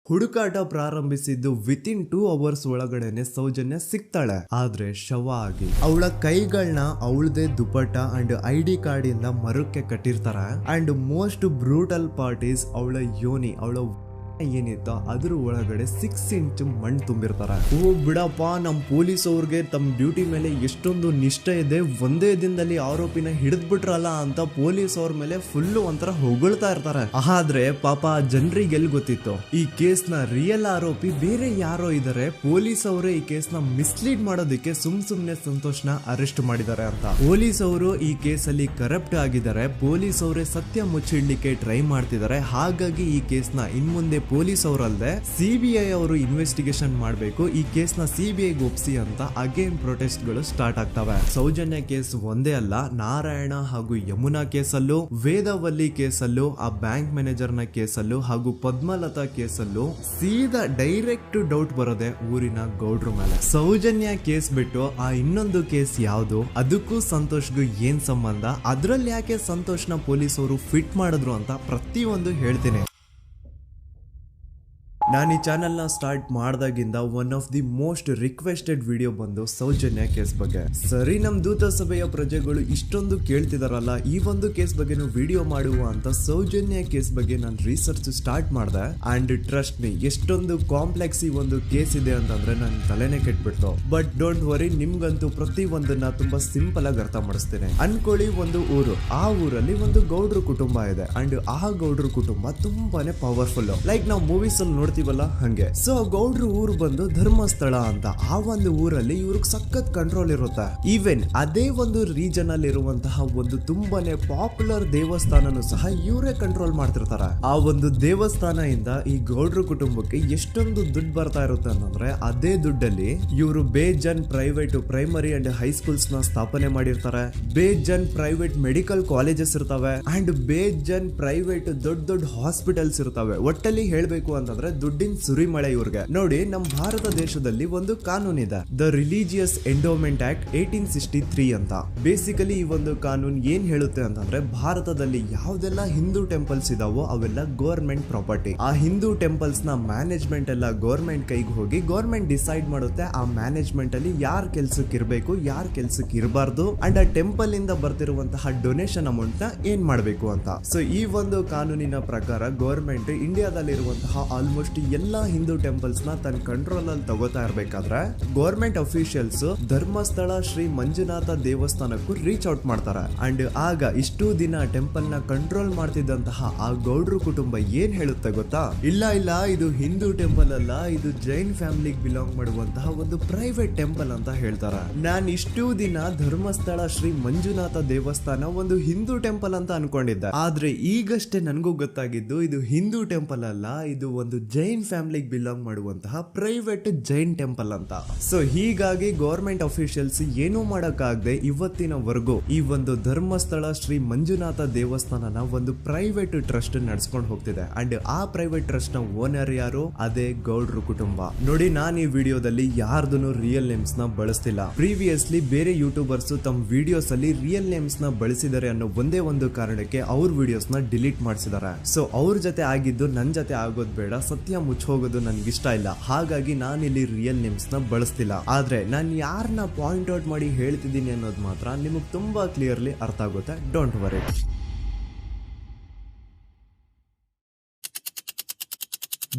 ಹುಡುಕಾಟ ಪ್ರಾರಂಭಿಸಿದ್ದು within 2 hours ಒಳಗಡೆನೆ ಸೌಜನ್ಯ ಸಿಗ್ತಾಳೆ, ಆದ್ರೆ ಶವ ಆಗಿ. ಅವಳ ಕೈಗಳನ್ನ ಅವಳದೇ ದುಪಟ್ಟ ಅಂಡ್ ID ಕಾರ್ಡ್ ಇಂದ ಮರಕ್ಕೆ ಕಟ್ಟಿರ್ತಾರೆ. And most brutal part is ಅವಳ ಯೋನಿ, ಅವಳ ಏನಿತ್ತ ಅದ್ರ ಒಳಗಡೆ 6 ಇಂಚ್ ಮಣ್ಣು ತುಂಬಿರ್ತಾರೆ. ಓ ಬಿಡಪ್ಪ, ನಮ್ ಪೊಲೀಸ್ ಅವ್ರಿಗೆ ತಮ್ಮ ಡ್ಯೂಟಿ ಮೇಲೆ ಎಷ್ಟೊಂದು ನಿಷ್ಠೆ ಇದೆ, ಒಂದೇ ದಿನದಲ್ಲಿ ಆರೋಪಿನ ಹಿಡಿದ್ಬಿಟ್ರಲ್ಲ ಅಂತ ಪೊಲೀಸ್ ಅವ್ರ ಮೇಲೆ ಫುಲ್ ಒಂಥರ ಹೊಗಳ್ತಾ ಇರ್ತಾರೆ. ಆದ್ರೆ ಪಾಪ ಜನರಿಗೆ ಎಲ್ಲಿ ಗೊತ್ತಿತ್ತು ಈ ಕೇಸ್ ನ ರಿಯಲ್ ಆರೋಪಿ ಬೇರೆ ಯಾರೋ ಇದಾರೆ, ಪೊಲೀಸ್ ಅವರೇ ಈ ಕೇಸ್ ನ ಮಿಸ್ಲೀಡ್ ಮಾಡೋದಕ್ಕೆ ಸುಮ್ನೆ ಸಂತೋಷ್ನ ಅರೆಸ್ಟ್ ಮಾಡಿದ್ದಾರೆ ಅಂತ. ಪೊಲೀಸ್ ಅವರು ಈ ಕೇಸ್ ಅಲ್ಲಿ ಕರಪ್ಟ್ ಆಗಿದ್ದಾರೆ, ಪೊಲೀಸ್ ಅವರೇ ಸತ್ಯ ಮುಚ್ಚಿಡ್ಲಿಕ್ಕೆ ಟ್ರೈ ಮಾಡ್ತಿದ್ದಾರೆ. ಹಾಗಾಗಿ ಈ ಕೇಸ್ ನ ಇನ್ಮುಂದೆ ಪೊಲೀಸ್ ಅವರಲ್ಲದೆ CBI ಅವರು ಇನ್ವೆಸ್ಟಿಗೇಷನ್ ಮಾಡಬೇಕು, ಈ ಕೇಸ್ ನ CBI ಒಪ್ಸಿ ಅಂತ ಅಗೇನ್ ಪ್ರೊಟೆಸ್ಟ್ ಗಳು ಸ್ಟಾರ್ಟ್ ಆಗ್ತವೆ. ಸೌಜನ್ಯ ಕೇಸ್ ಒಂದೇ ಅಲ್ಲ, ನಾರಾಯಣ ಹಾಗೂ ಯಮುನಾ ಕೇಸಲ್ಲೂ, ವೇದವಲ್ಲಿ ಕೇಸಲ್ಲೂ, ಆ ಬ್ಯಾಂಕ್ ಮ್ಯಾನೇಜರ್ ನ ಕೇಸಲ್ಲೂ ಹಾಗೂ ಪದ್ಮಲತಾ ಕೇಸಲ್ಲೂ ಸೀದಾ ಡೈರೆಕ್ಟ್ ಡೌಟ್ ಬರೋದೆ ಊರಿನ ಗೌಡ್ರ ಮೇಲೆ. ಸೌಜನ್ಯ ಕೇಸ್ ಬಿಟ್ಟು ಆ ಇನ್ನೊಂದು ಕೇಸ್ ಯಾವುದು, ಅದಕ್ಕೂ ಸಂತೋಷ್ಗೂ ಏನ್ ಸಂಬಂಧ, ಅದ್ರಲ್ಲಿ ಯಾಕೆ ಸಂತೋಷ್ನ ಪೊಲೀಸ್ ಅವರು ಫಿಟ್ ಮಾಡಿದ್ರು ಅಂತ ಪ್ರತಿಯೊಂದು ಹೇಳ್ತೀನಿ. ನಾನು ಈ ಚಾನೆಲ್ ನ ಸ್ಟಾರ್ಟ್ ಮಾಡಿದಾಗಿಂದ one of the most requested video ಬಂದು ಸೌಜನ್ಯ ಕೇಸ್ ಬಗ್ಗೆ. ಸರಿ, ನಮ್ ದೂತ ಸಭೆಯ ಪ್ರಜೆಗಳು ಇಷ್ಟೊಂದು ಕೇಳ್ತಿದಾರಲ್ಲ, ಈ ಒಂದು ಕೇಸ್ ಬಗ್ಗೆ ವಿಡಿಯೋ ಮಾಡುವ ಅಂತ ಸೌಜನ್ಯ ಕೇಸ್ ಬಗ್ಗೆ ನಾನು ರಿಸರ್ಚ್ ಸ್ಟಾರ್ಟ್ ಮಾಡಿದೆ. ಅಂಡ್ ಟ್ರಸ್ಟ್ ಮೀ, ಎಷ್ಟೊಂದು ಕಾಂಪ್ಲೆಕ್ಸ್ ಈ ಒಂದು ಕೇಸ್ ಇದೆ ಅಂತಂದ್ರೆ ನನ್ ತಲೆನೇ ಕೆಟ್ಬಿಡ್ತು. ಬಟ್ ಡೋಂಟ್ ವರಿ, ನಿಮ್ಗಂತೂ ಪ್ರತಿ ಒಂದನ್ನ ತುಂಬಾ ಸಿಂಪಲ್ ಆಗಿ ಅರ್ಥ ಮಾಡಿಸ್ತೇನೆ. ಅನ್ಕೊಳ್ಳಿ, ಒಂದು ಊರು, ಆ ಊರಲ್ಲಿ ಒಂದು ಗೌಡ್ರ ಕುಟುಂಬ ಇದೆ. ಅಂಡ್ ಆ ಗೌಡ್ರ ಕುಟುಂಬ ತುಂಬಾನೇ ಪವರ್ಫುಲ್, ಲೈಕ್ ನಾವು ಮೂವೀಸ್ ಅಲ್ಲಿ ನೋಡ್ತೀವಿ ಹಂಗೆ. ಸೊ ಗೌಡ್ರ ಊರು ಬಂದು ಧರ್ಮಸ್ಥಳ ಅಂತ. ಆ ಒಂದು ಊರಲ್ಲಿ ಇವ್ರಿಗೆ ಸಖತ್ ಕಂಟ್ರೋಲ್ ಇರುತ್ತೆ. ಈವನ್ ಅದೇ ಒಂದು ರೀಜನ್ ಅಲ್ಲಿ ಇರುವಂತಹ ಒಂದು ತುಂಬಾನೇ ಪಾಪ್ಯುಲರ್ ದೇವಸ್ಥಾನನು ಸಹ ಇವರೇ ಕಂಟ್ರೋಲ್ ಮಾಡ್ತಿರ್ತಾರೆ. ಆ ಒಂದು ದೇವಸ್ಥಾನ ಇಂದ ಈ ಗೌಡ್ರ ಕುಟುಂಬಕ್ಕೆ ಎಷ್ಟೊಂದು ದುಡ್ಡು ಬರ್ತಾ ಇರುತ್ತೆ ಅಂತಂದ್ರೆ, ಅದೇ ದುಡ್ಡಲ್ಲಿ ಇವರು ಬೇಜನ್ ಪ್ರೈವೇಟ್ ಪ್ರೈಮರಿ ಅಂಡ್ ಹೈಸ್ಕೂಲ್ಸ್ ನ ಸ್ಥಾಪನೆ ಮಾಡಿರ್ತಾರೆ, ಬೇಜನ್ ಪ್ರೈವೇಟ್ ಮೆಡಿಕಲ್ ಕಾಲೇಜಸ್ ಇರ್ತವೆ, ಅಂಡ್ ಬೇಜನ್ ಪ್ರೈವೇಟ್ ದೊಡ್ಡ ದೊಡ್ಡ ಹಾಸ್ಪಿಟಲ್ಸ್ ಇರ್ತವೆ. ಒಟ್ಟಲ್ಲಿ ಹೇಳ್ಬೇಕು ಅಂತಂದ್ರೆ ದುಡ್ಡಿನ ಸುರಿಮಳೆ ಇವ್ರಿಗೆ. ನೋಡಿ, ನಮ್ಮ ಭಾರತ ದೇಶದಲ್ಲಿ ಒಂದು ಕಾನೂನು ಇದೆ, ದ ರಿಲಿಜಿಯಸ್ ಎಂಡೋಮೆಂಟ್ ಆಕ್ಟ್ 1863 ಅಂತ. ಬೇಸಿಕಲಿ ಈ ಒಂದು ಕಾನೂನು ಏನ್ ಹೇಳುತ್ತೆ ಅಂತಂದ್ರೆ, ಭಾರತದಲ್ಲಿ ಯಾವ್ದೆಲ್ಲ ಹಿಂದೂ ಟೆಂಪಲ್ಸ್ ಇದಾವೋ ಅವೆಲ್ಲ ಗವರ್ಮೆಂಟ್ ಪ್ರಾಪರ್ಟಿ. ಆ ಹಿಂದೂ ಟೆಂಪಲ್ಸ್ ನ ಮ್ಯಾನೇಜ್ಮೆಂಟ್ ಎಲ್ಲ ಗವರ್ಮೆಂಟ್ ಕೈಗೆ ಹೋಗಿ ಗವರ್ಮೆಂಟ್ ಡಿಸೈಡ್ ಮಾಡುತ್ತೆ ಆ ಮ್ಯಾನೇಜ್ಮೆಂಟ್ ಅಲ್ಲಿ ಯಾರ್ ಕೆಲ್ಸಕ್ಕೆ ಇರಬೇಕು, ಯಾರ್ ಕೆಲ್ಸಕ್ಕೆ ಇರಬಾರ್ದು, ಅಂಡ್ ಆ ಟೆಂಪಲ್ ಇಂದ ಬರ್ತಿರುವಂತಹ ಡೊನೇಷನ್ ಅಮೌಂಟ್ ನ ಏನ್ ಮಾಡ್ಬೇಕು ಅಂತ. ಸೊ ಈ ಒಂದು ಕಾನೂನಿನ ಪ್ರಕಾರ ಗವರ್ಮೆಂಟ್ ಇಂಡಿಯಾದಲ್ಲಿ ಇರುವಂತಹ ಆಲ್ಮೋಸ್ಟ್ ಎಲ್ಲಾ ಹಿಂದೂ ಟೆಂಪಲ್ಸ್ ನ ತನ್ನ ಕಂಟ್ರೋಲ್ ಅಲ್ಲಿ ತಗೋತಾ ಇರ್ಬೇಕಾದ್ರೆ ಗವರ್ಮೆಂಟ್ ಅಫಿಷಿಯಲ್ಸ್ ಧರ್ಮಸ್ಥಳ ಶ್ರೀ ಮಂಜುನಾಥ ದೇವಸ್ಥಾನಕ್ಕೂ ರೀಚ್ ಔಟ್ ಮಾಡ್ತಾರೆ. ಅಂಡ್ ಆಗ ಇಷ್ಟು ದಿನ ಟೆಂಪಲ್ ನ ಕಂಟ್ರೋಲ್ ಮಾಡ್ತಿದ್ದಂತಹ ಆ ಗೌಡ್ರ ಕುಟುಂಬ ಏನ್ ಹೇಳುತ್ತೆ ಗೊತ್ತಾ, ಇಲ್ಲ ಇಲ್ಲ, ಇದು ಹಿಂದೂ ಟೆಂಪಲ್ ಅಲ್ಲ, ಇದು ಜೈನ್ ಫ್ಯಾಮಿಲಿಗೆ ಬಿಲಾಂಗ್ ಮಾಡುವಂತಹ ಒಂದು ಪ್ರೈವೇಟ್ ಟೆಂಪಲ್ ಅಂತ ಹೇಳ್ತಾರೆ. ನಾನ್ ಇಷ್ಟು ದಿನ ಧರ್ಮಸ್ಥಳ ಶ್ರೀ ಮಂಜುನಾಥ ದೇವಸ್ಥಾನ ಒಂದು ಹಿಂದೂ ಟೆಂಪಲ್ ಅಂತ ಅನ್ಕೊಂಡಿದ್ದೆ, ಆದ್ರೆ ಈಗಷ್ಟೇ ನನಗೂ ಗೊತ್ತಾಗಿದ್ದು ಇದು ಹಿಂದೂ ಟೆಂಪಲ್ ಅಲ್ಲ, ಇದು ಒಂದು ಜೈನ್ ಫ್ಯಾಮಿಲಿಗೆ ಬಿಲಾಂಗ್ ಮಾಡುವಂತಹ ಪ್ರೈವೇಟ್ ಜೈನ್ ಟೆಂಪಲ್ ಅಂತ. ಸೊ ಹೀಗಾಗಿ ಗವರ್ಮೆಂಟ್ ಅಫಿಷಿಯಲ್ಸ್ ಏನೂ ಮಾಡಕ್ಕಾಗದೆ ಇವತ್ತಿನವರೆಗೂ ಈ ಒಂದು ಧರ್ಮಸ್ಥಳ ಶ್ರೀ ಮಂಜುನಾಥ ದೇವಸ್ಥಾನನ ಒಂದು ಪ್ರೈವೇಟ್ ಟ್ರಸ್ಟ್ ನಡೆಸ್ಕೊಂಡು ಹೋಗ್ತಿದೆ. ಅಂಡ್ ಆ ಪ್ರೈವೇಟ್ ಟ್ರಸ್ಟ್ ನ ಓನರ್ ಯಾರು, ಅದೇ ಗೌಡ್ರ ಕುಟುಂಬ. ನೋಡಿ, ನಾನು ಈ ವಿಡಿಯೋದಲ್ಲಿ ಯಾರ್ದು ರಿಯಲ್ ನೇಮ್ಸ್ ನ ಬಳಸ್ತಿಲ್ಲ. ಪ್ರೀವಿಯಸ್ಲಿ ಬೇರೆ ಯೂಟ್ಯೂಬರ್ಸ್ ತಮ್ಮ ವಿಡಿಯೋಸ್ ಅಲ್ಲಿ ರಿಯಲ್ ನೇಮ್ಸ್ ನ ಬಳಸಿದ್ದಾರೆ ಅನ್ನೋ ಒಂದೇ ಒಂದು ಕಾರಣಕ್ಕೆ ಅವ್ರ ವಿಡಿಯೋಸ್ ನ ಡಿಲೀಟ್ ಮಾಡಿಸಿದ್ದಾರೆ. ಸೊ ಅವ್ರ ಜೊತೆ ಆಗಿದ್ದು ನನ್ ಜೊತೆ ಆಗೋದ್ ಬೇಡ, ಸತ್ಯ ಮುಚ್ಚೋಗೋದು ನನ್ಗಿಷ್ಟ ಇಲ್ಲ. ಹಾಗಾಗಿ ನಾನು ಇಲ್ಲಿ ರಿಯಲ್ ನೇಮ್ಸ್ ನ ಬಳಸ್ತಿಲ್ಲ. ಆದ್ರೆ ನಾನು ಯಾರನ್ನ ಪಾಯಿಂಟ್ ಔಟ್ ಮಾಡಿ ಹೇಳ್ತಿದ್ದೀನಿ ಅನ್ನೋದು ಮಾತ್ರ ನಿಮಗೆ ತುಂಬಾ ಕ್ಲಿಯರ್ಲಿ ಅರ್ಥ ಆಗುತ್ತೆ. Don't worry.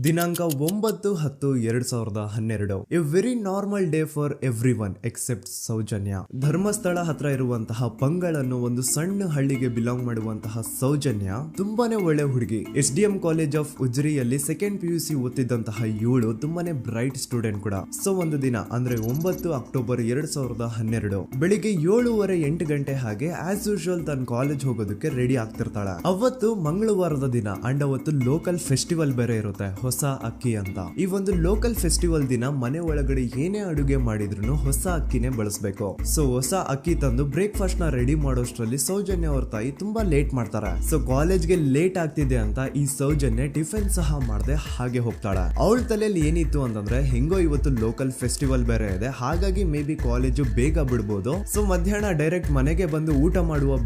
ದಿನಾಂಕ 9/10/2012. A very normal day for everyone except Soujanya. Dharmasthala ಹತ್ರ ಇರುವಂತಹ ಪಂಗಳ್ ಅನ್ನೋ ಒಂದು ಸಣ್ಣ ಹಳ್ಳಿಗೆ ಬಿಲಾಂಗ್ ಮಾಡುವಂತಹ ಸೌಜನ್ಯ ತುಂಬಾನೇ ಒಳ್ಳೆ ಹುಡುಗಿ. SDM ಕಾಲೇಜ್ ಆಫ್ ಉಜ್ರಿಯಲ್ಲಿ 2nd PUC ಓದ್ತಿದ್ದಂತಹ ಇವಳು ತುಂಬಾನೇ ಬ್ರೈಟ್ ಸ್ಟೂಡೆಂಟ್ ಕೂಡ. ಸೊ ಒಂದು ದಿನ ಅಂದ್ರೆ 9 ಅಕ್ಟೋಬರ್ 2012 ಬೆಳಿಗ್ಗೆ 7:30-8 ಗಂಟೆ ಹಾಗೆ ಆಸ್ ಯೂಶುವಲ್ ತನ್ನ ಕಾಲೇಜ್ ಹೋಗೋದಕ್ಕೆ ರೆಡಿ ಆಗ್ತಿರ್ತಾಳೆ. ಅವತ್ತು ಮಂಗಳವಾರದ ದಿನ ಅಂಡ್ ಅವತ್ತು ಲೋಕಲ್ ಫೆಸ್ಟಿವಲ್ ಬೇರೆ ಇರುತ್ತೆ, ಹೊಸ ಅಕ್ಕಿ ಅಂತ. ಈ ಒಂದು ಲೋಕಲ್ ಫೆಸ್ಟಿವಲ್ ದಿನ ಮನೆ ಒಳಗಡೆ ಏನೇ ಅಡುಗೆ ಮಾಡಿದ್ರು ಹೊಸ ಅಕ್ಕಿನೇ ಬಳಸಬೇಕು. ಸೊ ಹೊಸ ಅಕ್ಕಿ ತಂದು ಬ್ರೇಕ್ಫಾಸ್ಟ್ ನ ರೆಡಿ ಮಾಡೋಷ್ಟ್ರಲ್ಲಿ ಸೌಜನ್ಯ ಅವ್ರ ತಾಯಿ ತುಂಬಾ ಲೇಟ್ ಮಾಡ್ತಾರೆ. ಸೊ ಕಾಲೇಜ್ಗೆ ಲೇಟ್ ಆಗ್ತಿದೆ ಅಂತ ಈ ಸೌಜನ್ಯ ಟಿಫಿನ್ ಸಹ ಮಾಡದೆ ಹಾಗೆ ಹೋಗ್ತಾಳೆ. ಅವಳ ತಲೆಯಲ್ಲಿ ಏನಿತ್ತು ಅಂತಂದ್ರೆ, ಹೆಂಗೋ ಇವತ್ತು ಲೋಕಲ್ ಫೆಸ್ಟಿವಲ್ ಬೇರೆ ಇದೆ, ಹಾಗಾಗಿ ಮೇ ಬಿ ಕಾಲೇಜು ಬೇಗ ಬಿಡ್ಬೋದು, ಸೊ ಮಧ್ಯಾಹ್ನ ಡೈರೆಕ್ಟ್ ಮನೆಗೆ ಬಂದು ಊಟ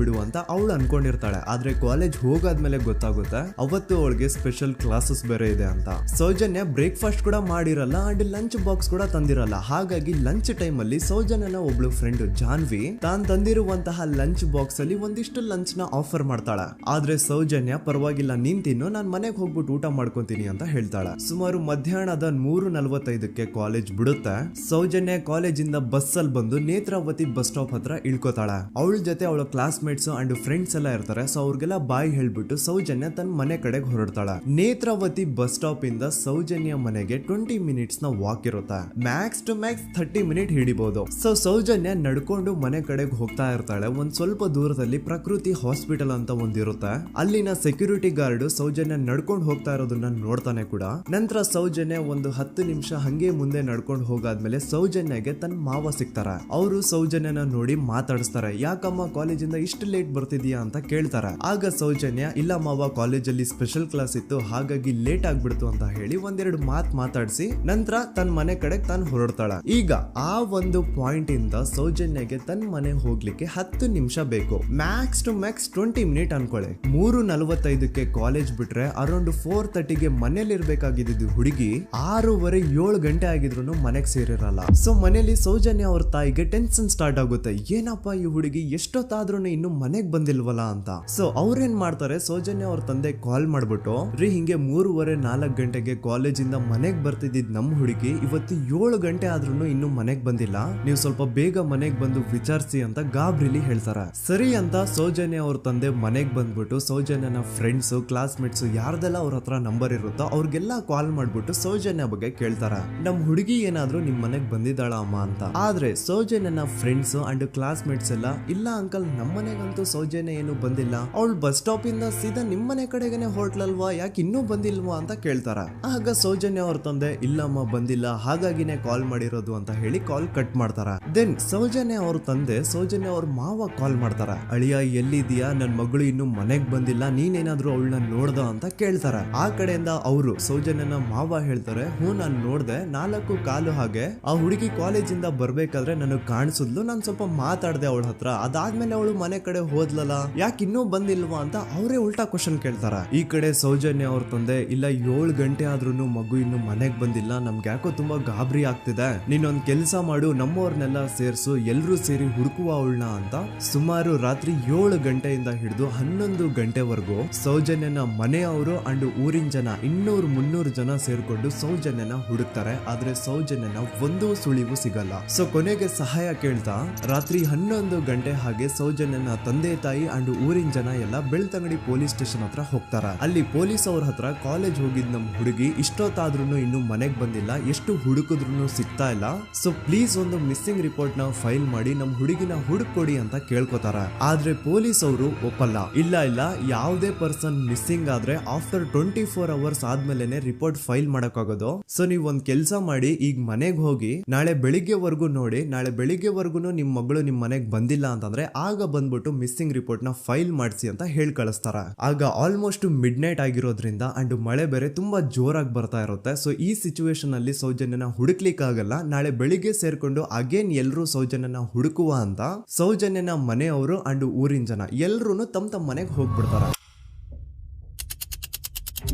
ಬಿಡುವ ಅಂತ ಅವಳು ಅನ್ಕೊಂಡಿರ್ತಾಳೆ. ಆದ್ರೆ ಕಾಲೇಜ್ ಹೋಗಾದ್ಮೇಲೆ ಗೊತ್ತಾಗುತ್ತೆ ಅವತ್ತು ಅವಳಿಗೆ ಸ್ಪೆಷಲ್ ಕ್ಲಾಸಸ್ ಬೇರೆ ಇದೆ ಅಂತ. ಸೌಜನ್ಯ ಬ್ರೇಕ್ಫಾಸ್ಟ್ ಕೂಡ ಮಾಡಿರಲ್ಲ ಅಂಡ್ ಲಂಚ್ ಬಾಕ್ಸ್ ಕೂಡ ತಂದಿರಲ್ಲ. ಹಾಗಾಗಿ ಲಂಚ್ ಟೈಮ್ ಅಲ್ಲಿ ಸೌಜನ್ಯನ ಒಬ್ಳು ಫ್ರೆಂಡ್ ಜಾನ್ವಿ ತಾನ್ ತಂದಿರುವಂತಹ ಲಂಚ್ ಬಾಕ್ಸ್ ಅಲ್ಲಿ ಒಂದಿಷ್ಟು ಲಂಚ್ ನ ಆಫರ್ ಮಾಡ್ತಾಳೆ. ಆದ್ರೆ ಸೌಜನ್ಯ ಪರವಾಗಿಲ್ಲ ನೀನ್ ತಿನ್ನು, ನಾನ್ ಮನೆಗೆ ಹೋಗ್ಬಿಟ್ಟು ಊಟ ಮಾಡ್ಕೊಂತೀನಿ ಅಂತ ಹೇಳ್ತಾಳೆ. ಸುಮಾರು ಮಧ್ಯಾಹ್ನದ 3:45ಕ್ಕೆ ಕಾಲೇಜ್ ಬಿಡುತ್ತೆ. ಸೌಜನ್ಯ ಕಾಲೇಜ್ ಇಂದ ಬಸ್ ಅಲ್ಲಿ ಬಂದು ನೇತ್ರಾವತಿ ಬಸ್ ಸ್ಟಾಪ್ ಹತ್ರ ಇಳ್ಕೋತಾಳೆ. ಅವಳ ಜೊತೆ ಅವಳ ಕ್ಲಾಸ್ ಮೇಟ್ಸ್ ಅಂಡ್ ಫ್ರೆಂಡ್ಸ್ ಎಲ್ಲ ಇರ್ತಾರೆ. ಸೊ ಅವ್ರಿಗೆಲ್ಲ ಬಾಯ್ ಹೇಳ್ಬಿಟ್ಟು ಸೌಜನ್ಯ ತನ್ನ ಮನೆ ಕಡೆಗೆ ಹೊರಡ್ತಾಳೆ. ನೇತ್ರಾವತಿ ಬಸ್ ಸ್ಟಾಪ್ ಇಂದ ಸೌಜನ್ಯ ಮನೆಗೆ 20 ಮಿನಿಟ್ಸ್ ನ ವಾಕ್ ಇರುತ್ತೆ. ಮ್ಯಾಕ್ಸ್ ಟು ಮ್ಯಾಕ್ಸ್ 30 ಮಿನಿಟ್ ಹಿಡಿಬಹುದು. ಸೊ ಸೌಜನ್ಯ ನಡ್ಕೊಂಡು ಮನೆ ಕಡೆಗೆ ಹೋಗ್ತಾ ಇರ್ತಾಳೆ. ಒಂದ್ ಸ್ವಲ್ಪ ದೂರದಲ್ಲಿ ಪ್ರಕೃತಿ ಹಾಸ್ಪಿಟಲ್ ಅಂತ ಒಂದಿರುತ್ತೆ. ಅಲ್ಲಿನ ಸೆಕ್ಯೂರಿಟಿ ಗಾರ್ಡ್ ಸೌಜನ್ಯ ನಡ್ಕೊಂಡು ಹೋಗ್ತಾ ಇರೋದನ್ನ ನೋಡ್ತಾನೆ ಕೂಡ. ನಂತರ ಸೌಜನ್ಯ ಒಂದು 10 ನಿಮಿಷ ಹಂಗೆ ಮುಂದೆ ನಡ್ಕೊಂಡು ಹೋಗಾದ್ಮೇಲೆ ಸೌಜನ್ಯಗೆ ತನ್ನ ಮಾವ ಸಿಗ್ತಾರೆ. ಅವರು ಸೌಜನ್ಯನ ನೋಡಿ ಮಾತಾಡಿಸ್ತಾರೆ. ಯಾಕಮ್ಮ ಕಾಲೇಜಿಂದ ಇಷ್ಟು ಲೇಟ್ ಬರ್ತಿದ್ಯಾ ಅಂತ ಕೇಳ್ತಾರೆ. ಆಗ ಸೌಜನ್ಯ ಇಲ್ಲ ಮಾವ, ಕಾಲೇಜಲ್ಲಿ ಸ್ಪೆಷಲ್ ಕ್ಲಾಸ್ ಇತ್ತು ಹಾಗಾಗಿ ಲೇಟ್ ಆಗ್ಬಿಡ್ತು ಅಂತ ಹೇಳಿ ಒಂದೆರಡು ಮಾತಾಡಿಸಿ ನಂತರ ತನ್ನ ಮನೆ ಕಡೆ ತಾನು ಹೊರಡ್ತಾಳೆ. ಈಗ ಆ ಒಂದು ಪಾಯಿಂಟ್ ಇಂದ ಸೌಜನ್ಯಗೆ ತನ್ನ ಮನೆ ಹೋಗ್ಲಿಕ್ಕೆ 10 ನಿಮಿಷ ಬೇಕು. ಮ್ಯಾಕ್ಸ್ ಟು ಮ್ಯಾಕ್ಸ್ 20 ಮಿನಿಟ್ ಅನ್ಕೊಳ್ಳಿ. 3:45ಕ್ಕೆ ಕಾಲೇಜ್ ಬಿಟ್ರೆ ಅರೌಂಡ್ 4:30ಗೆ ಮನೇಲಿ ಇರ್ಬೇಕಾಗಿದ್ದು ಹುಡುಗಿ 6:30-7 ಗಂಟೆ ಆಗಿದ್ರು ಮನೆಗೆ ಸೇರಿರಲ್ಲ. ಸೊ ಮನೇಲಿ ಸೌಜನ್ಯ ಅವ್ರ ತಾಯಿಗೆ ಟೆನ್ಷನ್ ಸ್ಟಾರ್ಟ್ ಆಗುತ್ತೆ. ಏನಪ್ಪಾ ಈ ಹುಡುಗಿ ಎಷ್ಟೊತ್ತಾದ್ರೂ ಇನ್ನು ಮನೆಗ್ ಬಂದಿಲ್ವಲ್ಲ ಅಂತ. ಸೊ ಅವ್ರೇನ್ ಮಾಡ್ತಾರೆ, ಸೌಜನ್ಯ ಅವ್ರ ತಂದೆ ಕಾಲ್ ಮಾಡ್ಬಿಟ್ಟು ರೀ ಹಿಂಗೆ 3:30-4 ಗಂಟೆಗೆ ಕಾಲೇಜಿಂದ ಮನೆಗ್ ಬರ್ತಿದ್ದಿದ್ ನಮ್ ಹುಡುಗಿ ಇವತ್ತು 7 ಗಂಟೆ ಆದ್ರೂ ಇನ್ನು ಮನೆಗ್ ಬಂದಿಲ್ಲ, ನೀವು ಸ್ವಲ್ಪ ಬೇಗ ಮನೆಗ್ ಬಂದು ವಿಚಾರಿಸಿ ಅಂತ ಗಾಬ್ರಿಲಿ ಹೇಳ್ತಾರೆ. ಸರಿ ಅಂತ ಸೌಜನ್ಯ ಅವ್ರ ತಂದೆ ಮನೆಗ್ ಬಂದ್ಬಿಟ್ಟು ಸೌಜನ್ಯನ ಫ್ರೆಂಡ್ಸ್ ಕ್ಲಾಸ್ ಮೇಟ್ಸ್ ಯಾರ್ದೆಲ್ಲ ಅವ್ರ ಹತ್ರ ನಂಬರ್ ಇರುತ್ತೋ ಅವ್ರಿಗೆಲ್ಲ ಕಾಲ್ ಮಾಡ್ಬಿಟ್ಟು ಸೌಜನ್ಯ ಬಗ್ಗೆ ಕೇಳ್ತಾರ. ನಮ್ ಹುಡುಗಿ ಏನಾದ್ರು ನಿಮ್ ಮನೆಗ್ ಬಂದಿದ್ದಾಳ ಅಮ್ಮ ಅಂತ. ಆದ್ರೆ ಸೌಜನ್ಯನ ಫ್ರೆಂಡ್ಸ್ ಅಂಡ್ ಕ್ಲಾಸ್ ಮೇಟ್ಸ್ ಎಲ್ಲ ಇಲ್ಲ ಅಂಕಲ್ ನಮ್ಮ ಮನೆಗಂತೂ ಸೌಜನ್ಯ ಏನು ಬಂದಿಲ್ಲ, ಅವಳು ಬಸ್ ಸ್ಟಾಪ್ ಇಂದ ಸೀದಾ ನಿಮ್ ಮನೆ ಕಡೆಗೇನೆ ಹೊರಟ್ಲಲ್ವಾ, ಯಾಕೆ ಇನ್ನೂ ಬಂದಿಲ್ವಾ ಅಂತ ಕೇಳ್ತಾರ. ಆಗ ಸೌಜನ್ಯ ಅವ್ರ ತಂದೆ ಇಲ್ಲಮ್ಮ ಬಂದಿಲ್ಲ ಹಾಗಾಗಿನೇ ಕಾಲ್ ಮಾಡಿರೋದು ಅಂತ ಹೇಳಿ ಕಾಲ್ ಕಟ್ ಮಾಡ್ತಾರ. ದೆನ್ ಸೌಜನ್ಯ ಅವ್ರ ತಂದೆ ಸೌಜನ್ಯ ಅವ್ರ ಮಾವ ಕಾಲ್ ಮಾಡ್ತಾರ. ಅಳಿಯ ಎಲ್ಲಿದ್ಯಾ, ನನ್ ಮಗಳು ಇನ್ನು ಮನೆಗ್ ಬಂದಿಲ್ಲ, ನೀನೇನಾದ್ರೂ ಅವಳನ್ನ ನೋಡ್ದ ಅಂತ ಕೇಳ್ತಾರ. ಆ ಕಡೆಯಿಂದ ಅವರು ಸೌಜನ್ಯನ ಮಾವ ಹೇಳ್ತಾರೆ, ಹ್ಞೂ ನಾನ್ ನೋಡ್ದೆ, 4:15 ಹಾಗೆ ಆ ಹುಡುಗಿ ಕಾಲೇಜಿಂದ ಬರ್ಬೇಕಾದ್ರೆ ನನಗ್ ಕಾಣಿಸಿದ್ಲು, ನಾನ್ ಸ್ವಲ್ಪ ಮಾತಾಡ್ದೆ ಅವಳ ಹತ್ರ, ಅದಾದ್ಮೇಲೆ ಅವಳು ಮನೆ ಕಡೆ ಹೋದ್ಲಲ್ಲ, ಯಾಕೆ ಇನ್ನೂ ಬಂದಿಲ್ವಾ ಅಂತ ಅವರೇ ಉಲ್ಟಾ ಕ್ವಶನ್ ಕೇಳ್ತಾರ. ಈ ಕಡೆ ಸೌಜನ್ಯ ಅವ್ರ ತಂದೆ ಇಲ್ಲ 7 ಗಂಟೆ ಆದ್ರೂ ಮಗು ಇನ್ನು ಮನೆಗ್ ಬಂದಿಲ್ಲ, ನಮ್ಗೆ ಯಾಕೋ ತುಂಬಾ ಗಾಬರಿ ಆಗ್ತಿದೆ, ನೀನೊಂದ್ ಕೆಲ್ಸ ಮಾಡು, ನಮ್ಮವ್ರನ್ನೆಲ್ಲ ಸೇರ್ಸು, ಎಲ್ರೂ ಸೇರಿ ಹುಡುಕುವ ಅವಳನ್ನ ಅಂತ ಸುಮಾರು ರಾತ್ರಿ 7 ಗಂಟೆಯಿಂದ ಹಿಡಿದು 11 ಗಂಟೆವರೆಗೂ ಸೌಜನ್ಯನ ಮನೆಯವರು ಅಂಡ್ ಊರಿನ ಜನ 200-300 ಜನ ಸೇರ್ಕೊಂಡು ಸೌಜನ್ಯನ ಹುಡುಕ್ತಾರೆ. ಆದ್ರೆ ಸೌಜನ್ಯನ ಒಂದು ಸುಳಿವು ಸಿಗಲ್ಲ. ಸೊ ಕೊನೆಗೆ ಸಹಾಯ ಕೇಳ್ತಾ ರಾತ್ರಿ 11 ಗಂಟೆ ಹಾಗೆ ಸೌಜನ್ಯನ ತಂದೆ ತಾಯಿ ಅಂಡ್ ಊರಿನ ಜನ ಎಲ್ಲ ಬೆಳ್ತಂಗಡಿ ಪೊಲೀಸ್ ಸ್ಟೇಷನ್ ಹತ್ರ ಹೋಗ್ತಾರ. ಅಲ್ಲಿ ಪೊಲೀಸ್ ಅವ್ರ ಹತ್ರ ಕಾಲೇಜ್ ಹೋಗಿದ್ ನಮ್ ಹುಡುಗಿ ಇಷ್ಟೊತ್ತಾದ್ರೂ ಇನ್ನು ಮನೆಗ್ ಬಂದಿಲ್ಲ, ಎಷ್ಟು ಹುಡುಕಿದ್ರು ಸಿಗ್ತಾ ಇಲ್ಲ, ಸೊ ಪ್ಲೀಸ್ ಒಂದು ಮಿಸ್ಸಿಂಗ್ ರಿಪೋರ್ಟ್ ನ ಫೈಲ್ ಮಾಡಿ ನಮ್ ಹುಡುಗಿನ ಹುಡುಕೊಡಿ ಅಂತ ಕೇಳ್ಕೊತಾರ. ಆದ್ರೆ ಪೊಲೀಸ್ ಅವರು ಒಪ್ಪಲ್ಲ. ಇಲ್ಲ ಯಾವುದೇ ಪರ್ಸನ್ ಮಿಸ್ಸಿಂಗ್ ಆದ್ರೆ ಆಫ್ಟರ್ 24 ಅವರ್ಸ್ ಆದ್ಮೇಲೆ ರಿಪೋರ್ಟ್ ಫೈಲ್ ಮಾಡಕ್ಕಾಗೋದು. ಸೊ ನೀವ್ ಒಂದ್ ಕೆಲ್ಸ ಮಾಡಿ, ಈಗ ಮನೆಗ್ ಹೋಗಿ ನಾಳೆ ಬೆಳಿಗ್ಗೆವರೆಗೂ ನೋಡಿ, ನಾಳೆ ಬೆಳಿಗ್ಗೆವರೆಗೂ ನಿಮ್ ಮಗಳು ನಿಮ್ ಮನೆಗ್ ಬಂದಿಲ್ಲ ಅಂತಂದ್ರೆ ಆಗ ಬಂದ್ಬಿಟ್ಟು ಮಿಸ್ಸಿಂಗ್ ರಿಪೋರ್ಟ್ ನ ಫೈಲ್ ಮಾಡಿಸಿ ಅಂತ ಹೇಳಿ ಕಳಿಸ್ತಾರ. ಆಗ ಆಲ್ಮೋಸ್ಟ್ ಮಿಡ್ ನೈಟ್ ಆಗಿರೋದ್ರಿಂದ ಅಂಡ್ ಮಳೆ ಬೇರೆ ತುಂಬಾ ಜೋರಾಗಿ ಬರ್ತಾ ಇರುತ್ತೆ. ಸೊ ಈ ಸಿಚುವೇಶನ್ ಅಲ್ಲಿ ಸೌಜನ್ಯನ ಹುಡುಕ್ಲಿಕ್ಕೆ ಆಗಲ್ಲ. ನಾಳೆ ಬೆಳಿಗ್ಗೆ ಸೇರ್ಕೊಂಡು ಅಗೇನ್ ಎಲ್ರು ಸೌಜನ್ಯನ ಹುಡುಕುವ ಅಂತ ಸೌಜನ್ಯನ ಮನೆಯವರು ಅಂಡ್ ಊರಿನ ಜನ ಎಲ್ರು ತಮ್ಮ ಮನೆಗೆ ಹೋಗ್ಬಿಡ್ತಾರ.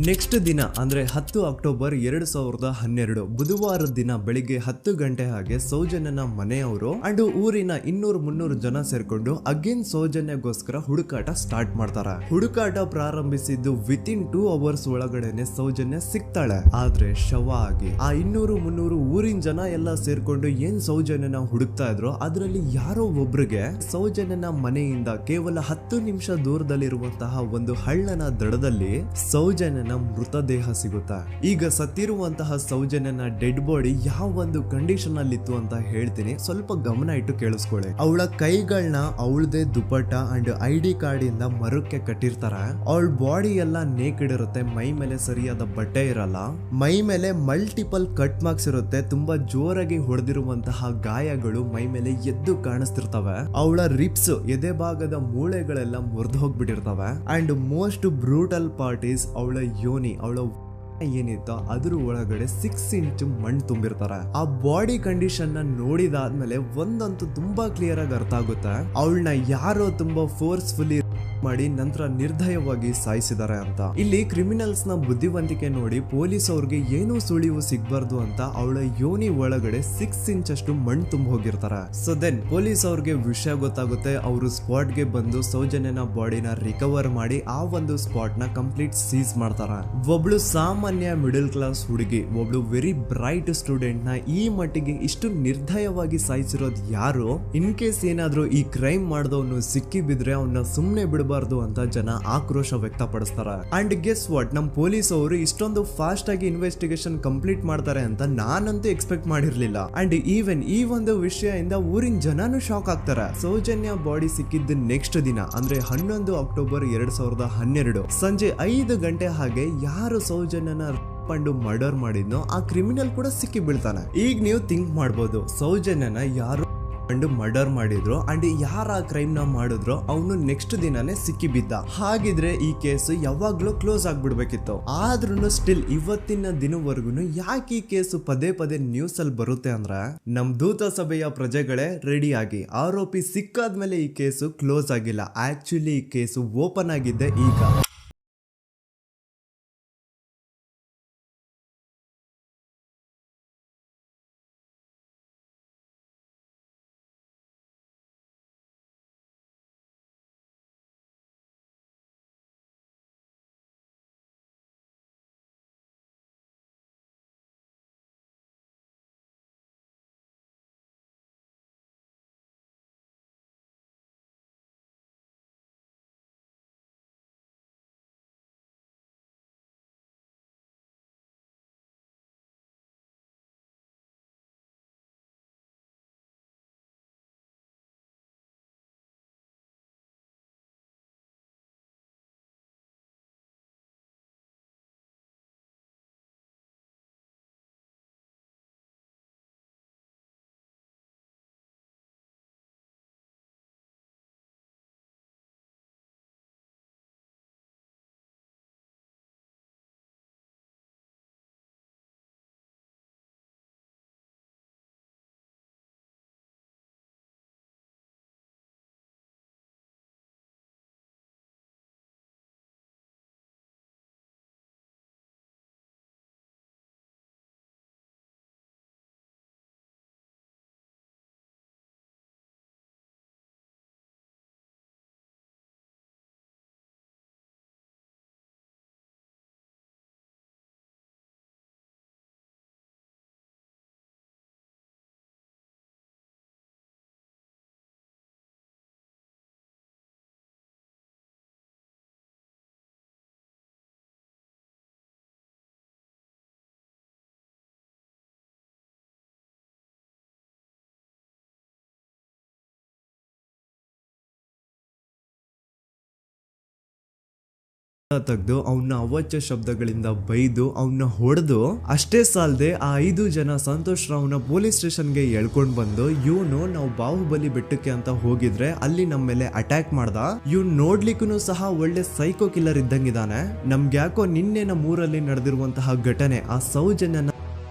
ನೆಕ್ಸ್ಟ್ ದಿನ ಅಂದ್ರೆ 10 ಅಕ್ಟೋಬರ್ 2012 ಬುಧವಾರದ ದಿನ ಬೆಳಿಗ್ಗೆ 10 ಗಂಟೆ ಹಾಗೆ ಸೌಜನ್ಯನ ಮನೆಯವರು ಅಂಡ್ ಊರಿನ 200-300 ಜನ ಸೇರ್ಕೊಂಡು ಅಗೇನ್ ಸೌಜನ್ಯಗೋಸ್ಕರ ಹುಡುಕಾಟ ಸ್ಟಾರ್ಟ್ ಮಾಡ್ತಾರ. ಹುಡುಕಾಟ ಪ್ರಾರಂಭಿಸಿದ್ದು ವಿತಿನ್ 2 ಅವರ್ಸ್ ಒಳಗಡೆನೆ ಸೌಜನ್ಯ ಸಿಗ್ತಾಳೆ. ಆದ್ರೆ ಶವ ಆಗಿ ಆ 200-300 ಊರಿನ ಜನ ಎಲ್ಲ ಸೇರ್ಕೊಂಡು ಏನ್ ಸೌಜನ್ಯನ ಹುಡುಕ್ತಾ ಇದ್ರು ಅದರಲ್ಲಿ ಯಾರೋ ಒಬ್ರಿಗೆ ಸೌಜನ್ಯನ ಮನೆಯಿಂದ ಕೇವಲ 10 ನಿಮಿಷ ದೂರದಲ್ಲಿರುವಂತಹ ಒಂದು ಹಳ್ಳನ ದಡದಲ್ಲಿ ಸೌಜನ್ಯನ ಮೃತದೇಹ ಸಿಗುತ್ತಾ. ಈಗ ಸತ್ತಿರುವಂತಹ ಸೌಜನ್ಯನ ಡೆಡ್ ಬಾಡಿ ಯಾವ ಒಂದು ಕಂಡೀಷನ್ ಅಲ್ಲಿ ಇತ್ತು ಅಂತ ಹೇಳ್ತೀನಿ, ಸ್ವಲ್ಪ ಗಮನ ಇಟ್ಟು ಕೇಳಿಸ್ಕೊಳ್ಳಿ. ಅವಳ ಕೈಗಳನ್ನ ಅವಳದೇ ದುಪಟ್ಟ ಅಂಡ್ ID ಕಾರ್ಡ್ ಇಂದ ಮರಕ್ಕೆ ಕಟ್ಟಿರ್ತಾರ. ಅವಳ ಬಾಡಿ ಎಲ್ಲ ನೇಕೆಡ್ ಇರುತ್ತೆ, ಮೈ ಮೇಲೆ ಸರಿಯಾದ ಬಟ್ಟೆ ಇರಲ್ಲ, ಮೈ ಮೇಲೆ ಮಲ್ಟಿಪಲ್ ಕಟ್ ಮಾರ್ಕ್ಸ್ ಇರುತ್ತೆ, ತುಂಬಾ ಜೋರಾಗಿ ಹೊಡೆದಿರುವಂತಹ ಗಾಯಗಳು ಮೈ ಮೇಲೆ ಎದ್ದು ಕಾಣಿಸ್ತಿರ್ತವೆ. ಅವಳ ರಿಪ್ಸ್ ಎದೆ ಭಾಗದ ಮೂಳೆಗಳೆಲ್ಲ ಮುರಿದು ಹೋಗ್ಬಿಟ್ಟಿರ್ತವೆ. And most brutal part is ಅವಳ ಯೋನಿ, ಅವಳ ಏನಿತ್ತು ಅದ್ರ ಒಳಗಡೆ 6 ಇಂಚ್ ಮಣ್ಣು ತುಂಬಿರ್ತಾರೆ. ಆ ಬಾಡಿ ಕಂಡೀಷನ್ ನ ನೋಡಿದಾದ್ಮೇಲೆ ಒಂದಂತೂ ತುಂಬಾ ಕ್ಲಿಯರ್ ಆಗಿ ಅರ್ಥ ಆಗುತ್ತೆ, ಅವಳನ್ನ ಯಾರೋ ತುಂಬಾ ಫೋರ್ಸ್ಫುಲಿ ಮಾಡಿ ನಂತರ ನಿರ್ದಯವಾಗಿ ಸಾಯಿಸಿದ್ದಾರೆ ಅಂತ. ಇಲ್ಲಿ ಕ್ರಿಮಿನಲ್ಸ್ ನ ಬುದ್ಧಿವಂತಿಕೆ ನೋಡಿ ಪೊಲೀಸ್ ಅವ್ರಿಗೆ ಏನೂ ಸುಳಿವು ಸಿಗ್ಬಾರ್ದು ಅಂತ ಅವಳ ಯೋನಿ ಒಳಗಡೆ 6 ಇಂಚ್ ಅಷ್ಟು ಮಣ್ಣು ತುಂಬ ಹೋಗಿರ್ತಾರೆ. ಸೊ ದೆನ್ ಪೊಲೀಸ್ ಅವ್ರಿಗೆ ವಿಷಯ ಗೊತ್ತಾಗುತ್ತೆ. ಅವರು ಸ್ಪಾಟ್ ಗೆ ಬಂದು ಸೌಜನ್ಯನ ಬಾಡಿನ ರಿಕವರ್ ಮಾಡಿ ಆ ಒಂದು ಸ್ಪಾಟ್ ನ ಕಂಪ್ಲೀಟ್ ಸೀಸ್ ಮಾಡ್ತಾರ. ಒಬ್ಳು ಸಾಮಾನ್ಯ ಮಿಡಲ್ ಕ್ಲಾಸ್ ಹುಡುಗಿ, ಒಬ್ಳು ವೆರಿ ಬ್ರೈಟ್ ಸ್ಟೂಡೆಂಟ್ ನ ಈ ಮಟ್ಟಿಗೆ ಇಷ್ಟು ನಿರ್ದಯವಾಗಿ ಸಾಯಿಸಿರೋದು ಯಾರು? ಇನ್ ಕೇಸ್ ಏನಾದ್ರೂ ಈ ಕ್ರೈಮ್ ಮಾಡಿದವನು ಸಿಕ್ಕಿ ಬಿದ್ರೆ ಅವನ್ನ ಸುಮ್ನೆ ಬಿಡಬಾರ್ದು ಅಂತ ಜನ ಆಕ್ರೋಶ ವ್ಯಕ್ತಪಡಿಸ್ತಾರೆ. ಅಂಡ್ ಗೆಸ್ ವಾಟ್, ನಮ್ ಪೊಲೀಸ್ ಅವರು ಇಷ್ಟೊಂದು ಫಾಸ್ಟ್ ಆಗಿ ಇನ್ವೆಸ್ಟಿಗೇಷನ್ ಕಂಪ್ಲೀಟ್ ಮಾಡ್ತಾರೆ ಅಂತ ನಾನಂತೂ ಎಕ್ಸ್ಪೆಕ್ಟ್ ಮಾಡಿರ್ಲಿಲ್ಲ. ಅಂಡ್ ಈವನ್ ಈ ಒಂದು ವಿಷಯದಿಂದ ಊರಿನ ಜನನು ಶಾಕ್ ಆಗ್ತಾರೆ. ಸೌಜನ್ಯ ಬಾಡಿ ಸಿಕ್ಕಿದ್ದ ನೆಕ್ಸ್ಟ್ ದಿನ ಅಂದ್ರೆ 11 ಅಕ್ಟೋಬರ್ 2012 ಸಂಜೆ 5 ಗಂಟೆ ಹಾಗೆ ಯಾರು ಸೌಜನ್ಯನ ಪಂಡು ಮರ್ಡರ್ ಮಾಡಿದ್ನೋ ಆ ಕ್ರಿಮಿನಲ್ ಕೂಡ ಸಿಕ್ಕಿ ಬೀಳ್ತಾನೆ. ಈಗ ನೀವು ಥಿಂಕ್ ಮಾಡ್ಬೋದು, ಸೌಜನ್ಯನ ಯಾರು ಮರ್ಡರ್ ಮಾಡಿದ್ರು ಅಂಡ್ ಯಾರ ಕ್ರೈಮ್ ನ ಮಾಡಿದ್ರು ಅವನು ನೆಕ್ಸ್ಟ್ ದಿನಾನೇ ಸಿಕ್ಕಿ ಬಿದ್ದ. ಹಾಗಿದ್ರೆ ಈ ಕೇಸ್ ಯಾವಾಗ್ಲೂ ಕ್ಲೋಸ್ ಆಗ್ಬಿಡ್ಬೇಕಿತ್ತು. ಆದ್ರೂ ಸ್ಟಿಲ್ ಇವತ್ತಿನ ದಿನವರೆಗೂ ಯಾಕೆ ಈ ಕೇಸ್ ಪದೇ ಪದೇ ನ್ಯೂಸ್ ಅಲ್ಲಿ ಬರುತ್ತೆ ಅಂದ್ರೆ, ನಮ್ ದೂತ ಸಭೆಯ ಪ್ರಜೆಗಳೇ ರೆಡಿ ಆಗಿ, ಆರೋಪಿ ಸಿಕ್ಕಾದ್ಮೇಲೆ ಈ ಕೇಸು ಕ್ಲೋಸ್ ಆಗಿಲ್ಲ. ಆಕ್ಚುಲಿ ಈ ಕೇಸು ಓಪನ್ ಆಗಿದ್ದೆ ಈಗ. ತೆಗೆದು ಅವನ್ನ ಅವಾಚ್ಯ ಶಬ್ದಗಳಿಂದ ಬೈದು ಅವನ್ನ ಹೊಡೆದು, ಅಷ್ಟೇ ಸಾಲದೆ ಆ 5 ಜನ ಸಂತೋಷ್ ರಾವ್ನ ಪೊಲೀಸ್ ಸ್ಟೇಷನ್ಗೆ ಎಳ್ಕೊಂಡ್ ಬಂದು, ಇವನು ನಾವು ಬಾಹುಬಲಿ ಬೆಟ್ಟಕ್ಕೆ ಅಂತ ಹೋಗಿದ್ರೆ ಅಲ್ಲಿ ನಮ್ಮ ಮೇಲೆ ಅಟ್ಯಾಕ್ ಮಾಡ್ದ, ಇವ್ನು ನೋಡ್ಲಿಕ್ಕೂ ಸಹ ಒಳ್ಳೆ ಸೈಕೋ ಕಿಲ್ಲರ್ ಇದ್ದಂಗಿದಾನೆ, ನಮ್ಗೆ ಯಾಕೋ ನಿನ್ನೆ ನಮ್ಮೂರಲ್ಲಿ ನಡೆದಿರುವಂತಹ ಘಟನೆ ಆ ಸೌಜನ್ಯನ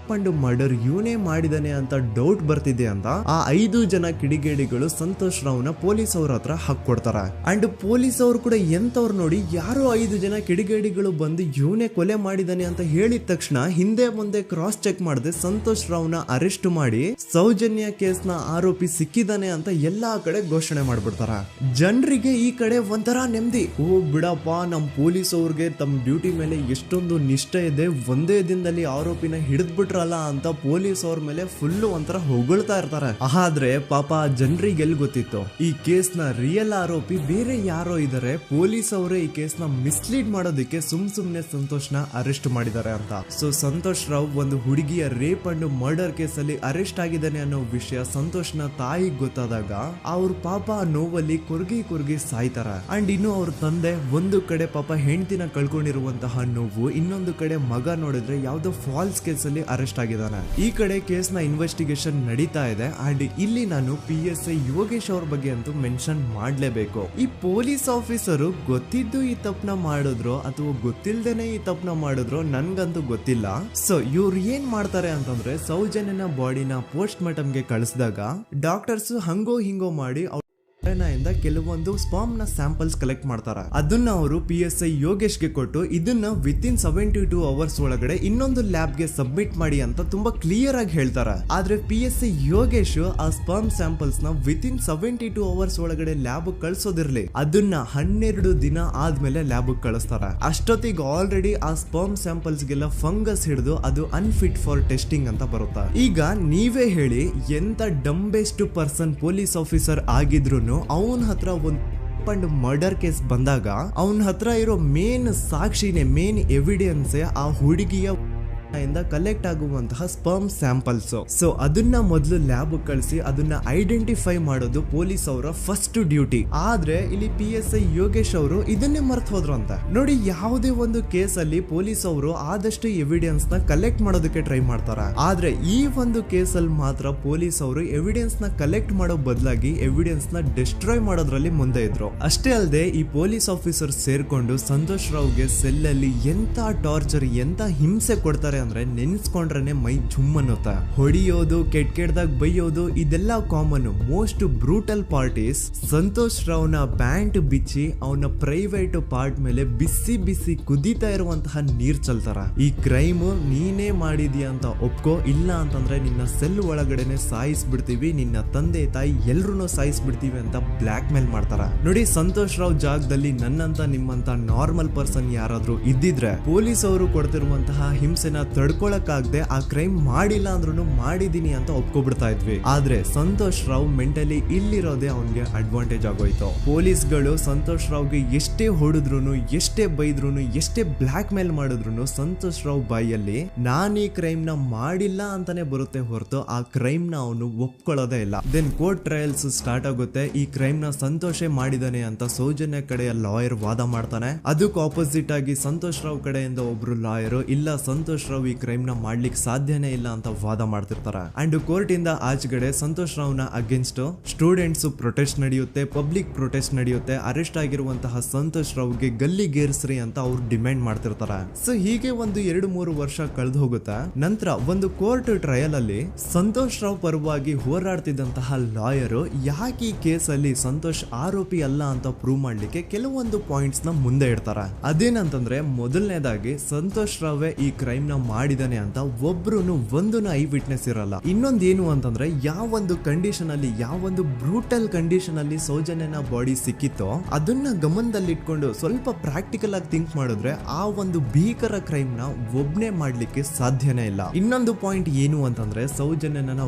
ಮರ್ಡರ್ ಇವನೇ ಮಾಡಿದಾನೆ ಅಂತ ಡೌಟ್ ಬರ್ತಿದೆ ಅಂತ ಆ 5 ಜನ ಕಿಡಿಗೇಡಿಗಳು ಸಂತೋಷ್ ರಾವ್ನ ಪೊಲೀಸ್ ಅವ್ರ ಹತ್ರ ಹಾಕೊಡ್ತಾರ. ಅಂಡ್ ಪೊಲೀಸ್ ಅವರು ಕೂಡ ಎಂತವ್ರು ನೋಡಿ, ಯಾರೋ 5 ಜನ ಕಿಡಿಗೇಡಿಗಳು ಬಂದು ಇವನೇ ಕೊಲೆ ಮಾಡಿದಾನೆ ಅಂತ ಹೇಳಿದ ತಕ್ಷಣ ಹಿಂದೆ ಮುಂದೆ ಕ್ರಾಸ್ ಚೆಕ್ ಮಾಡದೆ ಸಂತೋಷ್ ರಾವ್ನ ಅರೆಸ್ಟ್ ಮಾಡಿ ಸೌಜನ್ಯ ಕೇಸ್ ನ ಆರೋಪಿ ಸಿಕ್ಕಿದಾನೆ ಅಂತ ಎಲ್ಲಾ ಕಡೆ ಘೋಷಣೆ ಮಾಡ್ಬಿಡ್ತಾರ. ಜನರಿಗೆ ಈ ಕಡೆ ಒಂಥರ ನೆಮ್ಮದಿ, ಓ ಬಿಡಪ್ಪ, ನಮ್ ಪೊಲೀಸ್ ಅವ್ರಿಗೆ ತಮ್ಮ ಡ್ಯೂಟಿ ಮೇಲೆ ಎಷ್ಟೊಂದು ನಿಷ್ಠೆ ಇದೆ, ಒಂದೇ ದಿನದಲ್ಲಿ ಆರೋಪಿನ ಹಿಡಿದ್ಬಿಟ್ರ ಅಂತ ಪೊಲೀಸ್ ಅವ್ರ ಮೇಲೆ ಫುಲ್ ಒಂಥರ ಹೊಗಳ್ತಾ ಇರ್ತಾರೆ. ಆದ್ರೆ ಪಾಪ ಜನರಿಗೆ ಎಲ್ಲಿ ಗೊತ್ತಿತ್ತು ಈ ಕೇಸ್ ನ ರಿಯಲ್ ಆರೋಪಿ ಬೇರೆ ಯಾರೋ ಇದಾರೆ, ಪೊಲೀಸ್ ಅವರೇ ಈ ಕೇಸ್ ನ ಮಿಸ್ಲೀಡ್ ಮಾಡೋದಕ್ಕೆ ಸುಮ್ನೆ ಸಂತೋಷ್ ನ ಅರೆಸ್ಟ್ ಮಾಡಿದ್ದಾರೆ ಅಂತ. ಸೊ ಸಂತೋಷ್ ರಾವ್ ಒಂದು ಹುಡುಗಿಯ ರೇಪ್ ಅಂಡ್ ಮರ್ಡರ್ ಕೇಸ್ ಅಲ್ಲಿ ಅರೆಸ್ಟ್ ಆಗಿದ್ದಾನೆ ಅನ್ನೋ ವಿಷಯ ಸಂತೋಷ್ ನ ತಾಯಿಗೆ ಗೊತ್ತಾದಾಗ ಅವ್ರ ಪಾಪ ನೋವಲ್ಲಿ ಕೊರ್ಗಿ ಸಾಯ್ತಾರ. ಅಂಡ್ ಇನ್ನು ಅವ್ರ ತಂದೆ ಒಂದು ಕಡೆ ಪಾಪ ಹೆಂಡತಿನ ಕಳ್ಕೊಂಡಿರುವಂತಹ ನೋವು, ಇನ್ನೊಂದು ಕಡೆ ಮಗ ನೋಡಿದ್ರೆ ಯಾವ್ದೋ ಫಾಲ್ಸ್ ಕೇಸ್ ಅಲ್ಲಿ ಅರೆಸ್ಟ್ ಆಗಿದ್ದಾನೆ. ಈ ಕಡೆ ಕೇಸ್ ನ ಇನ್ವೆಸ್ಟಿಗೇಷನ್ ನಡೀತಾ ಇದೆ. ಅಂಡ್ ಇಲ್ಲಿ ನಾನು PSI ಯೋಗೇಶ್ ಅವ್ರ ಬಗ್ಗೆ ಅಂತೂ ಮೆನ್ಷನ್ ಮಾಡ್ಲೇಬೇಕು. ಈ ಪೊಲೀಸ್ ಆಫೀಸರು ಗೊತ್ತಿದ್ದು ಈ ತಪ್ಪನ ಮಾಡಿದ್ರು ಅಥವಾ ಗೊತ್ತಿಲ್ದೇನೆ ಈ ತಪ್ಪನ ಮಾಡಿದ್ರು ನನ್ಗಂತೂ ಗೊತ್ತಿಲ್ಲ. ಸೊ ಇವ್ರು ಏನ್ ಮಾಡ್ತಾರೆ ಅಂತಂದ್ರೆ, ಸೌಜನ್ಯನ ಬಾಡಿನ ಪೋಸ್ಟ್ ಮಾರ್ಟಮ್ ಗೆ ಕಳಿಸಿದಾಗ ಡಾಕ್ಟರ್ಸ್ ಹಂಗೋ ಹಿಂಗೋ ಮಾಡಿ ಇಂದ ಕೆಲವೊಂದು ಸ್ಪರ್ಮ್ ನ ಸ್ಯಾಂಪಲ್ಸ್ ಕಲೆಕ್ಟ್ ಮಾಡ್ತಾರೆ. ಅದನ್ನ ಅವರು PSI ಯೋಗೇಶ್ ಗೆ ಕೊಟ್ಟು ಇದನ್ನ ವಿತಿನ್ 72 ಅವರ್ಸ್ ಒಳಗಡೆ ಇನ್ನೊಂದು ಲ್ಯಾಬ್ ಗೆ ಸಬ್ಮಿಟ್ ಮಾಡಿ ಅಂತ ತುಂಬಾ ಕ್ಲಿಯರ್ ಆಗಿ ಹೇಳ್ತಾರೆ. ಆದ್ರೆ PSI ಯೋಗೇಶ್ ಆ ಸ್ಪರ್ಮ್ ಸ್ಯಾಂಪಲ್ಸ್ ನ ವಿತಿನ್ 72 ಅವರ್ಸ್ ಒಳಗಡೆ ಲ್ಯಾಬ್ ಕಳ್ಸೋದಿರ್ಲಿ, ಅದನ್ನ 12 ದಿನ ಆದ್ಮೇಲೆ ಲ್ಯಾಬ್ ಕಳಿಸ್ತಾರೆ. ಅಷ್ಟೊತ್ತಿಗೆ ಆಲ್ರೆಡಿ ಆ ಸ್ಪರ್ಮ್ ಸ್ಯಾಂಪಲ್ಸ್ ಗೆಲ್ಲ ಫಂಗಸ್ ಹಿಡಿದು ಅದು ಅನ್ಫಿಟ್ ಫಾರ್ ಟೆಸ್ಟಿಂಗ್ ಅಂತ ಬರುತ್ತೆ. ಈಗ ನೀವೇ ಹೇಳಿ, ಎಂತ ಡಂಬೆಸ್ಟ್ ಪರ್ಸನ್ ಪೊಲೀಸ್ ಆಫೀಸರ್ ಆಗಿದ್ರು ಅವನ ಹತ್ರ ಒಂದು ಮರ್ಡರ್ ಕೇಸ್ ಬಂದಾಗ ಅವನ ಹತ್ರ ಇರೋ ಮೇನ್ ಸಾಕ್ಷಿನೇ, ಮೇನ್ ಎವಿಡೆನ್ಸ್ ಆ ಹುಡುಗಿಯ ಕಲೆಕ್ಟ್ ಆಗುವಂತಹ ಸ್ಪರ್ಮ್ ಸ್ಯಾಂಪಲ್ಸ್. ಸೊ ಅದನ್ನ ಮೊದಲು ಲ್ಯಾಬ್ ಕಳಿಸಿ ಅದನ್ನ ಐಡೆಂಟಿಫೈ ಮಾಡೋದು ಪೊಲೀಸ್ ಅವರ ಫಸ್ಟ್ ಡ್ಯೂಟಿ. ಆದ್ರೆ ಇಲ್ಲಿ PSI ಯೋಗೇಶ್ ಅವರು ಇದನ್ನೇ ಮರ್ತು ಹೋದ್ರು ಅಂತ ನೋಡಿ. ಯಾವುದೇ ಒಂದು ಕೇಸ್ ಅಲ್ಲಿ ಪೊಲೀಸ್ ಅವರು ಆದಷ್ಟು ಎವಿಡೆನ್ಸ್ ನ ಕಲೆಕ್ಟ್ ಮಾಡೋದಕ್ಕೆ ಟ್ರೈ ಮಾಡ್ತಾರೆ. ಆದ್ರೆ ಈ ಒಂದು ಕೇಸ್ ಅಲ್ಲಿ ಮಾತ್ರ ಪೊಲೀಸ್ ಅವರು ಎವಿಡೆನ್ಸ್ ನ ಕಲೆಕ್ಟ್ ಮಾಡೋ ಬದಲಾಗಿ ಎವಿಡೆನ್ಸ್ ನ ಡಿಸ್ಟ್ರಾಯ್ ಮಾಡೋದ್ರಲ್ಲಿ ಮುಂದೆ ಇದ್ರು. ಅಷ್ಟೇ ಅಲ್ಲದೆ ಈ ಪೊಲೀಸ್ ಆಫೀಸರ್ ಸೇರ್ಕೊಂಡು ಸಂತೋಷ್ ರಾವ್ಗೆ ಸೆಲ್ ಅಲ್ಲಿ ಎಂತ ಟಾರ್ಚರ್, ಎಂತ ಹಿಂಸೆ ಕೊಡ್ತಾರೆ ಅಂದ್ರೆ ನೆನ್ಸ್ಕೊಂಡ್ರೆ ಮೈ ಜುಮ್ ಅನ್ನುತ್ತಾ. ಹೊಡಿಯೋದು, ಕೆಟ್ಟದಾಗ ಬೈಯೋದು, ಇದೆಲ್ಲ common. Most brutal parties Santosh ರಾವ್ನ ಪ್ಯಾಂಟ್ ಬಿಚ್ಚಿ ಅವನ ಪ್ರೈವೇಟ್ ಪಾರ್ಟ್ ಮೇಲೆ ಬಿಸಿ ಬಿಸಿ ಕುದೀತಾ ಇರುವಂತಹ ನೀರ್ ಚಲ್ತಾರ. ಈ ಕ್ರೈಮ್ ನೀನೇ ಮಾಡಿದ್ಯಾ ಅಂತ ಒಪ್ಕೋ, ಇಲ್ಲ ಅಂತಂದ್ರೆ ನಿನ್ನ ಸೆಲ್ ಒಳಗಡೆನೆ ಸಾಯಿಸ್ಬಿಡ್ತೀವಿ, ನಿನ್ನ ತಂದೆ ತಾಯಿ ಎಲ್ರು ಸಾಯಿಸ್ಬಿಡ್ತೀವಿ ಅಂತ ಬ್ಲಾಕ್ ಮೇಲ್ ಮಾಡ್ತಾರ. ನೋಡಿ, ಸಂತೋಷ್ ರಾವ್ ಜಾಗದಲ್ಲಿ ನನ್ನಂತ ನಿಮ್ಮಂತ ನಾರ್ಮಲ್ ಪರ್ಸನ್ ಯಾರಾದ್ರೂ ಇದ್ದಿದ್ರೆ ಪೊಲೀಸ್ ಅವರು ಕೊಡ್ತಿರುವಂತಹ ಹಿಂಸೆನ ತಡ್ಕೊಳಕ್ಕಾಗದೆ ಆ ಕ್ರೈಮ್ ಮಾಡಿಲ್ಲ ಅಂದ್ರೂ ಮಾಡಿದೀನಿ ಅಂತ ಒಪ್ಕೊಬಿಡ್ತಾ ಇದ್ವಿ. ಆದ್ರೆ ಸಂತೋಷ್ ರಾವ್ ಮೆಂಟಲಿ ಇಲ್ಲಿರೋದೇ ಅವನ್ಗೆ ಅಡ್ವಾಂಟೇಜ್ ಆಗೋಯ್ತು. ಪೊಲೀಸ್ಗಳು ಸಂತೋಷ್ ರಾವ್ಗೆ ಎಷ್ಟೇ ಹೊಡೆದ್ರು, ಎಷ್ಟೇ ಬೈದ್ರು, ಎಷ್ಟೇ ಬ್ಲಾಕ್ ಮೇಲ್ ಮಾಡಿದ್ರು ಸಂತೋಷ್ ರಾವ್ ಬಾಯಲ್ಲಿ ನಾನ್ ಈ ಕ್ರೈಮ್ ನ ಮಾಡಿಲ್ಲ ಅಂತಾನೆ ಬರುತ್ತೆ ಹೊರತು ಆ ಕ್ರೈಮ್ ನ ಅವನು ಒಪ್ಕೊಳ್ಳೋದೇ ಇಲ್ಲ. ದೆನ್ ಕೋರ್ಟ್ ಟ್ರಯಲ್ಸ್ ಸ್ಟಾರ್ಟ್ ಆಗುತ್ತೆ. ಈ ಕ್ರೈಮ್ ನ ಸಂತೋಷೇ ಮಾಡಿದಾನೆ ಅಂತ ಸೌಜನ್ಯ ಕಡೆಯ ಲಾಯರ್ ವಾದ ಮಾಡ್ತಾನೆ. ಅದಕ್ಕೆ ಆಪೋಸಿಟ್ ಆಗಿ ಸಂತೋಷ್ ರಾವ್ ಕಡೆಯಿಂದ ಒಬ್ರು ಲಾಯರ್ ಇಲ್ಲ, ಸಂತೋಷ್ ರಾವ್ ಈ ಕ್ರೈಮ್ ನ ಮಾಡ್ಲಿಕ್ಕೆ ಸಾಧ್ಯನೇ ಇಲ್ಲ ಅಂತ ವಾದ ಮಾಡ್ತಿರ್ತಾರೆ. ಅಂಡ್ ಕೋರ್ಟ್ ಇಂದ ಆಚೆಗಡೆ ಸಂತೋಷ್ ರಾವ್ ನ ಅಗೇನ್ಸ್ಟ್ ಸ್ಟೂಡೆಂಟ್ಸ್ ಪ್ರೊಟೆಸ್ಟ್ ನಡೆಯುತ್ತೆ, ಪಬ್ಲಿಕ್ ಪ್ರೊಟೆಸ್ಟ್ ನಡೆಯುತ್ತೆ. ಅರೆಸ್ಟ್ ಆಗಿರುವಂತಹ ಸಂತೋಷ್ ರಾವ್ಗೆ ಗಲ್ಲಿಗೇರಿಸ್ರಿ ಅಂತ ಅವ್ರು ಡಿಮ್ಯಾಂಡ್ ಮಾಡ್ತಿರ್ತಾರೆ. ಸೊ ಹೀಗೆ ಒಂದು 2-3 ವರ್ಷ ಕಳೆದು ಹೋಗುತ್ತೆ. ನಂತರ ಒಂದು ಕೋರ್ಟ್ ಟ್ರಯಲ್ ಅಲ್ಲಿ ಸಂತೋಷ್ ರಾವ್ ಪರವಾಗಿ ಹೋರಾಡ್ತಿದ್ದಂತಹ ಲಾಯರ್ ಯಾಕೆ ಈ ಕೇಸ್ ಅಲ್ಲಿ ಸಂತೋಷ್ ಆರೋಪಿ ಅಲ್ಲ ಅಂತ ಪ್ರೂವ್ ಮಾಡ್ಲಿಕ್ಕೆ ಕೆಲವೊಂದು ಪಾಯಿಂಟ್ಸ್ ನ ಮುಂದೆ ಇಡ್ತಾರೆ. ಅದೇನಂತಂದ್ರೆ, ಮೊದಲನೇದಾಗಿ ಸಂತೋಷ್ ರಾವೇ ಈ ಕ್ರೈಮ್ ನ ಮಾಡಿದಾನೆ ಅಂತ ಒಬ್ರು ಒಂದು ಐ ವಿಟ್ನೆಸ್ ಇರಲ್ಲ. ಇನ್ನೊಂದೇನು ಅಂತಂದ್ರೆ, ಯಾವೊಂದು ಕಂಡೀಷನ್ ಅಲ್ಲಿ, ಯಾವೊಂದು ಬ್ರೂಟಲ್ ಕಂಡೀಷನ್ ಅಲ್ಲಿ ಸೌಜನ್ಯನ ಬಾಡಿ ಸಿಕ್ಕಿತ್ತೋ ಅದನ್ನ ಗಮನದಲ್ಲಿಟ್ಕೊಂಡು ಸ್ವಲ್ಪ ಪ್ರಾಕ್ಟಿಕಲ್ ಆಗಿ ಥಿಂಕ್ ಮಾಡಿದ್ರೆ ಆ ಒಂದು ಭೀಕರ ಕ್ರೈಮ್ ನ ಒಬ್ನೇ ಮಾಡ್ಲಿಕ್ಕೆ ಸಾಧ್ಯನೇ ಇಲ್ಲ. ಇನ್ನೊಂದು ಪಾಯಿಂಟ್ ಏನು ಅಂತಂದ್ರೆ, ಸೌಜನ್ಯನ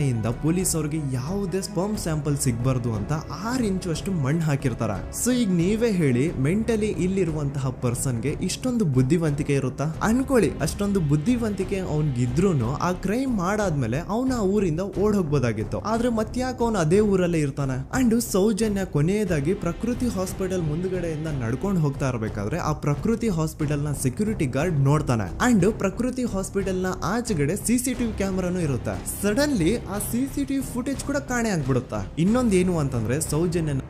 ಇಂದ ಪೊಲೀಸ್ ಅವ್ರಿಗೆ ಯಾವುದೇ ಸ್ಪರ್ಮ್ ಸ್ಯಾಂಪಲ್ ಸಿಗ್ಬಾರ್ದು ಅಂತ 6 ಇಂಚು ಅಷ್ಟು ಮಣ್ಣು ಹಾಕಿರ್ತಾರ. ಸೊ ಈಗ ನೀವೇ ಹೇಳಿ, ಮೆಂಟಲಿ ಇಲ್ಲಿರುವಂತಹ ಪರ್ಸನ್ಗೆ ಇಷ್ಟೊಂದು ಬುದ್ಧಿವಂತಿಕೆ ಇರುತ್ತಾ ಅನ್ಕೊಳ್ಳಿ. ಅಷ್ಟೊಂದು ಬುದ್ಧಿವಂತಿಕೆ ಅವ್ನಿಗಿದ್ರು ಆ ಕ್ರೈಮ್ ಮಾಡಾದ್ಮೇಲೆ ಅವನ ಆ ಊರಿಂದ ಓಡ್ ಹೋಗ್ಬೋದಾಗಿತ್ತು. ಆದ್ರೆ ಮತ್ತ್ಯಾಕೆ ಅವನು ಅದೇ ಊರಲ್ಲೇ ಇರ್ತಾನೆ. ಅಂಡ್ ಸೌಜನ್ಯ ಕೊನೆಯದಾಗಿ ಪ್ರಕೃತಿ ಹಾಸ್ಪಿಟಲ್ ಮುಂದ್ಗಡೆಯಿಂದ ನಡ್ಕೊಂಡು ಹೋಗ್ತಾ ಇರ್ಬೇಕಾದ್ರೆ ಆ ಪ್ರಕೃತಿ ಹಾಸ್ಪಿಟಲ್ ನ ಸೆಕ್ಯೂರಿಟಿ ಗಾರ್ಡ್ ನೋಡ್ತಾನೆ. ಅಂಡ್ ಪ್ರಕೃತಿ ಹಾಸ್ಪಿಟಲ್ ನ ಆಚೆಗಡೆ CCTV ಕ್ಯಾಮರಾನು ಇರುತ್ತೆ. ಸಡನ್ಲಿ ಆ CCTV ಫುಟೇಜ್ ಕೂಡ ಕಾಣೆ ಆಗ್ಬಿಡುತ್ತಾ. ಇನ್ನೊಂದೇನು ಅಂತಂದ್ರೆ, ಸೌಜನ್ಯನ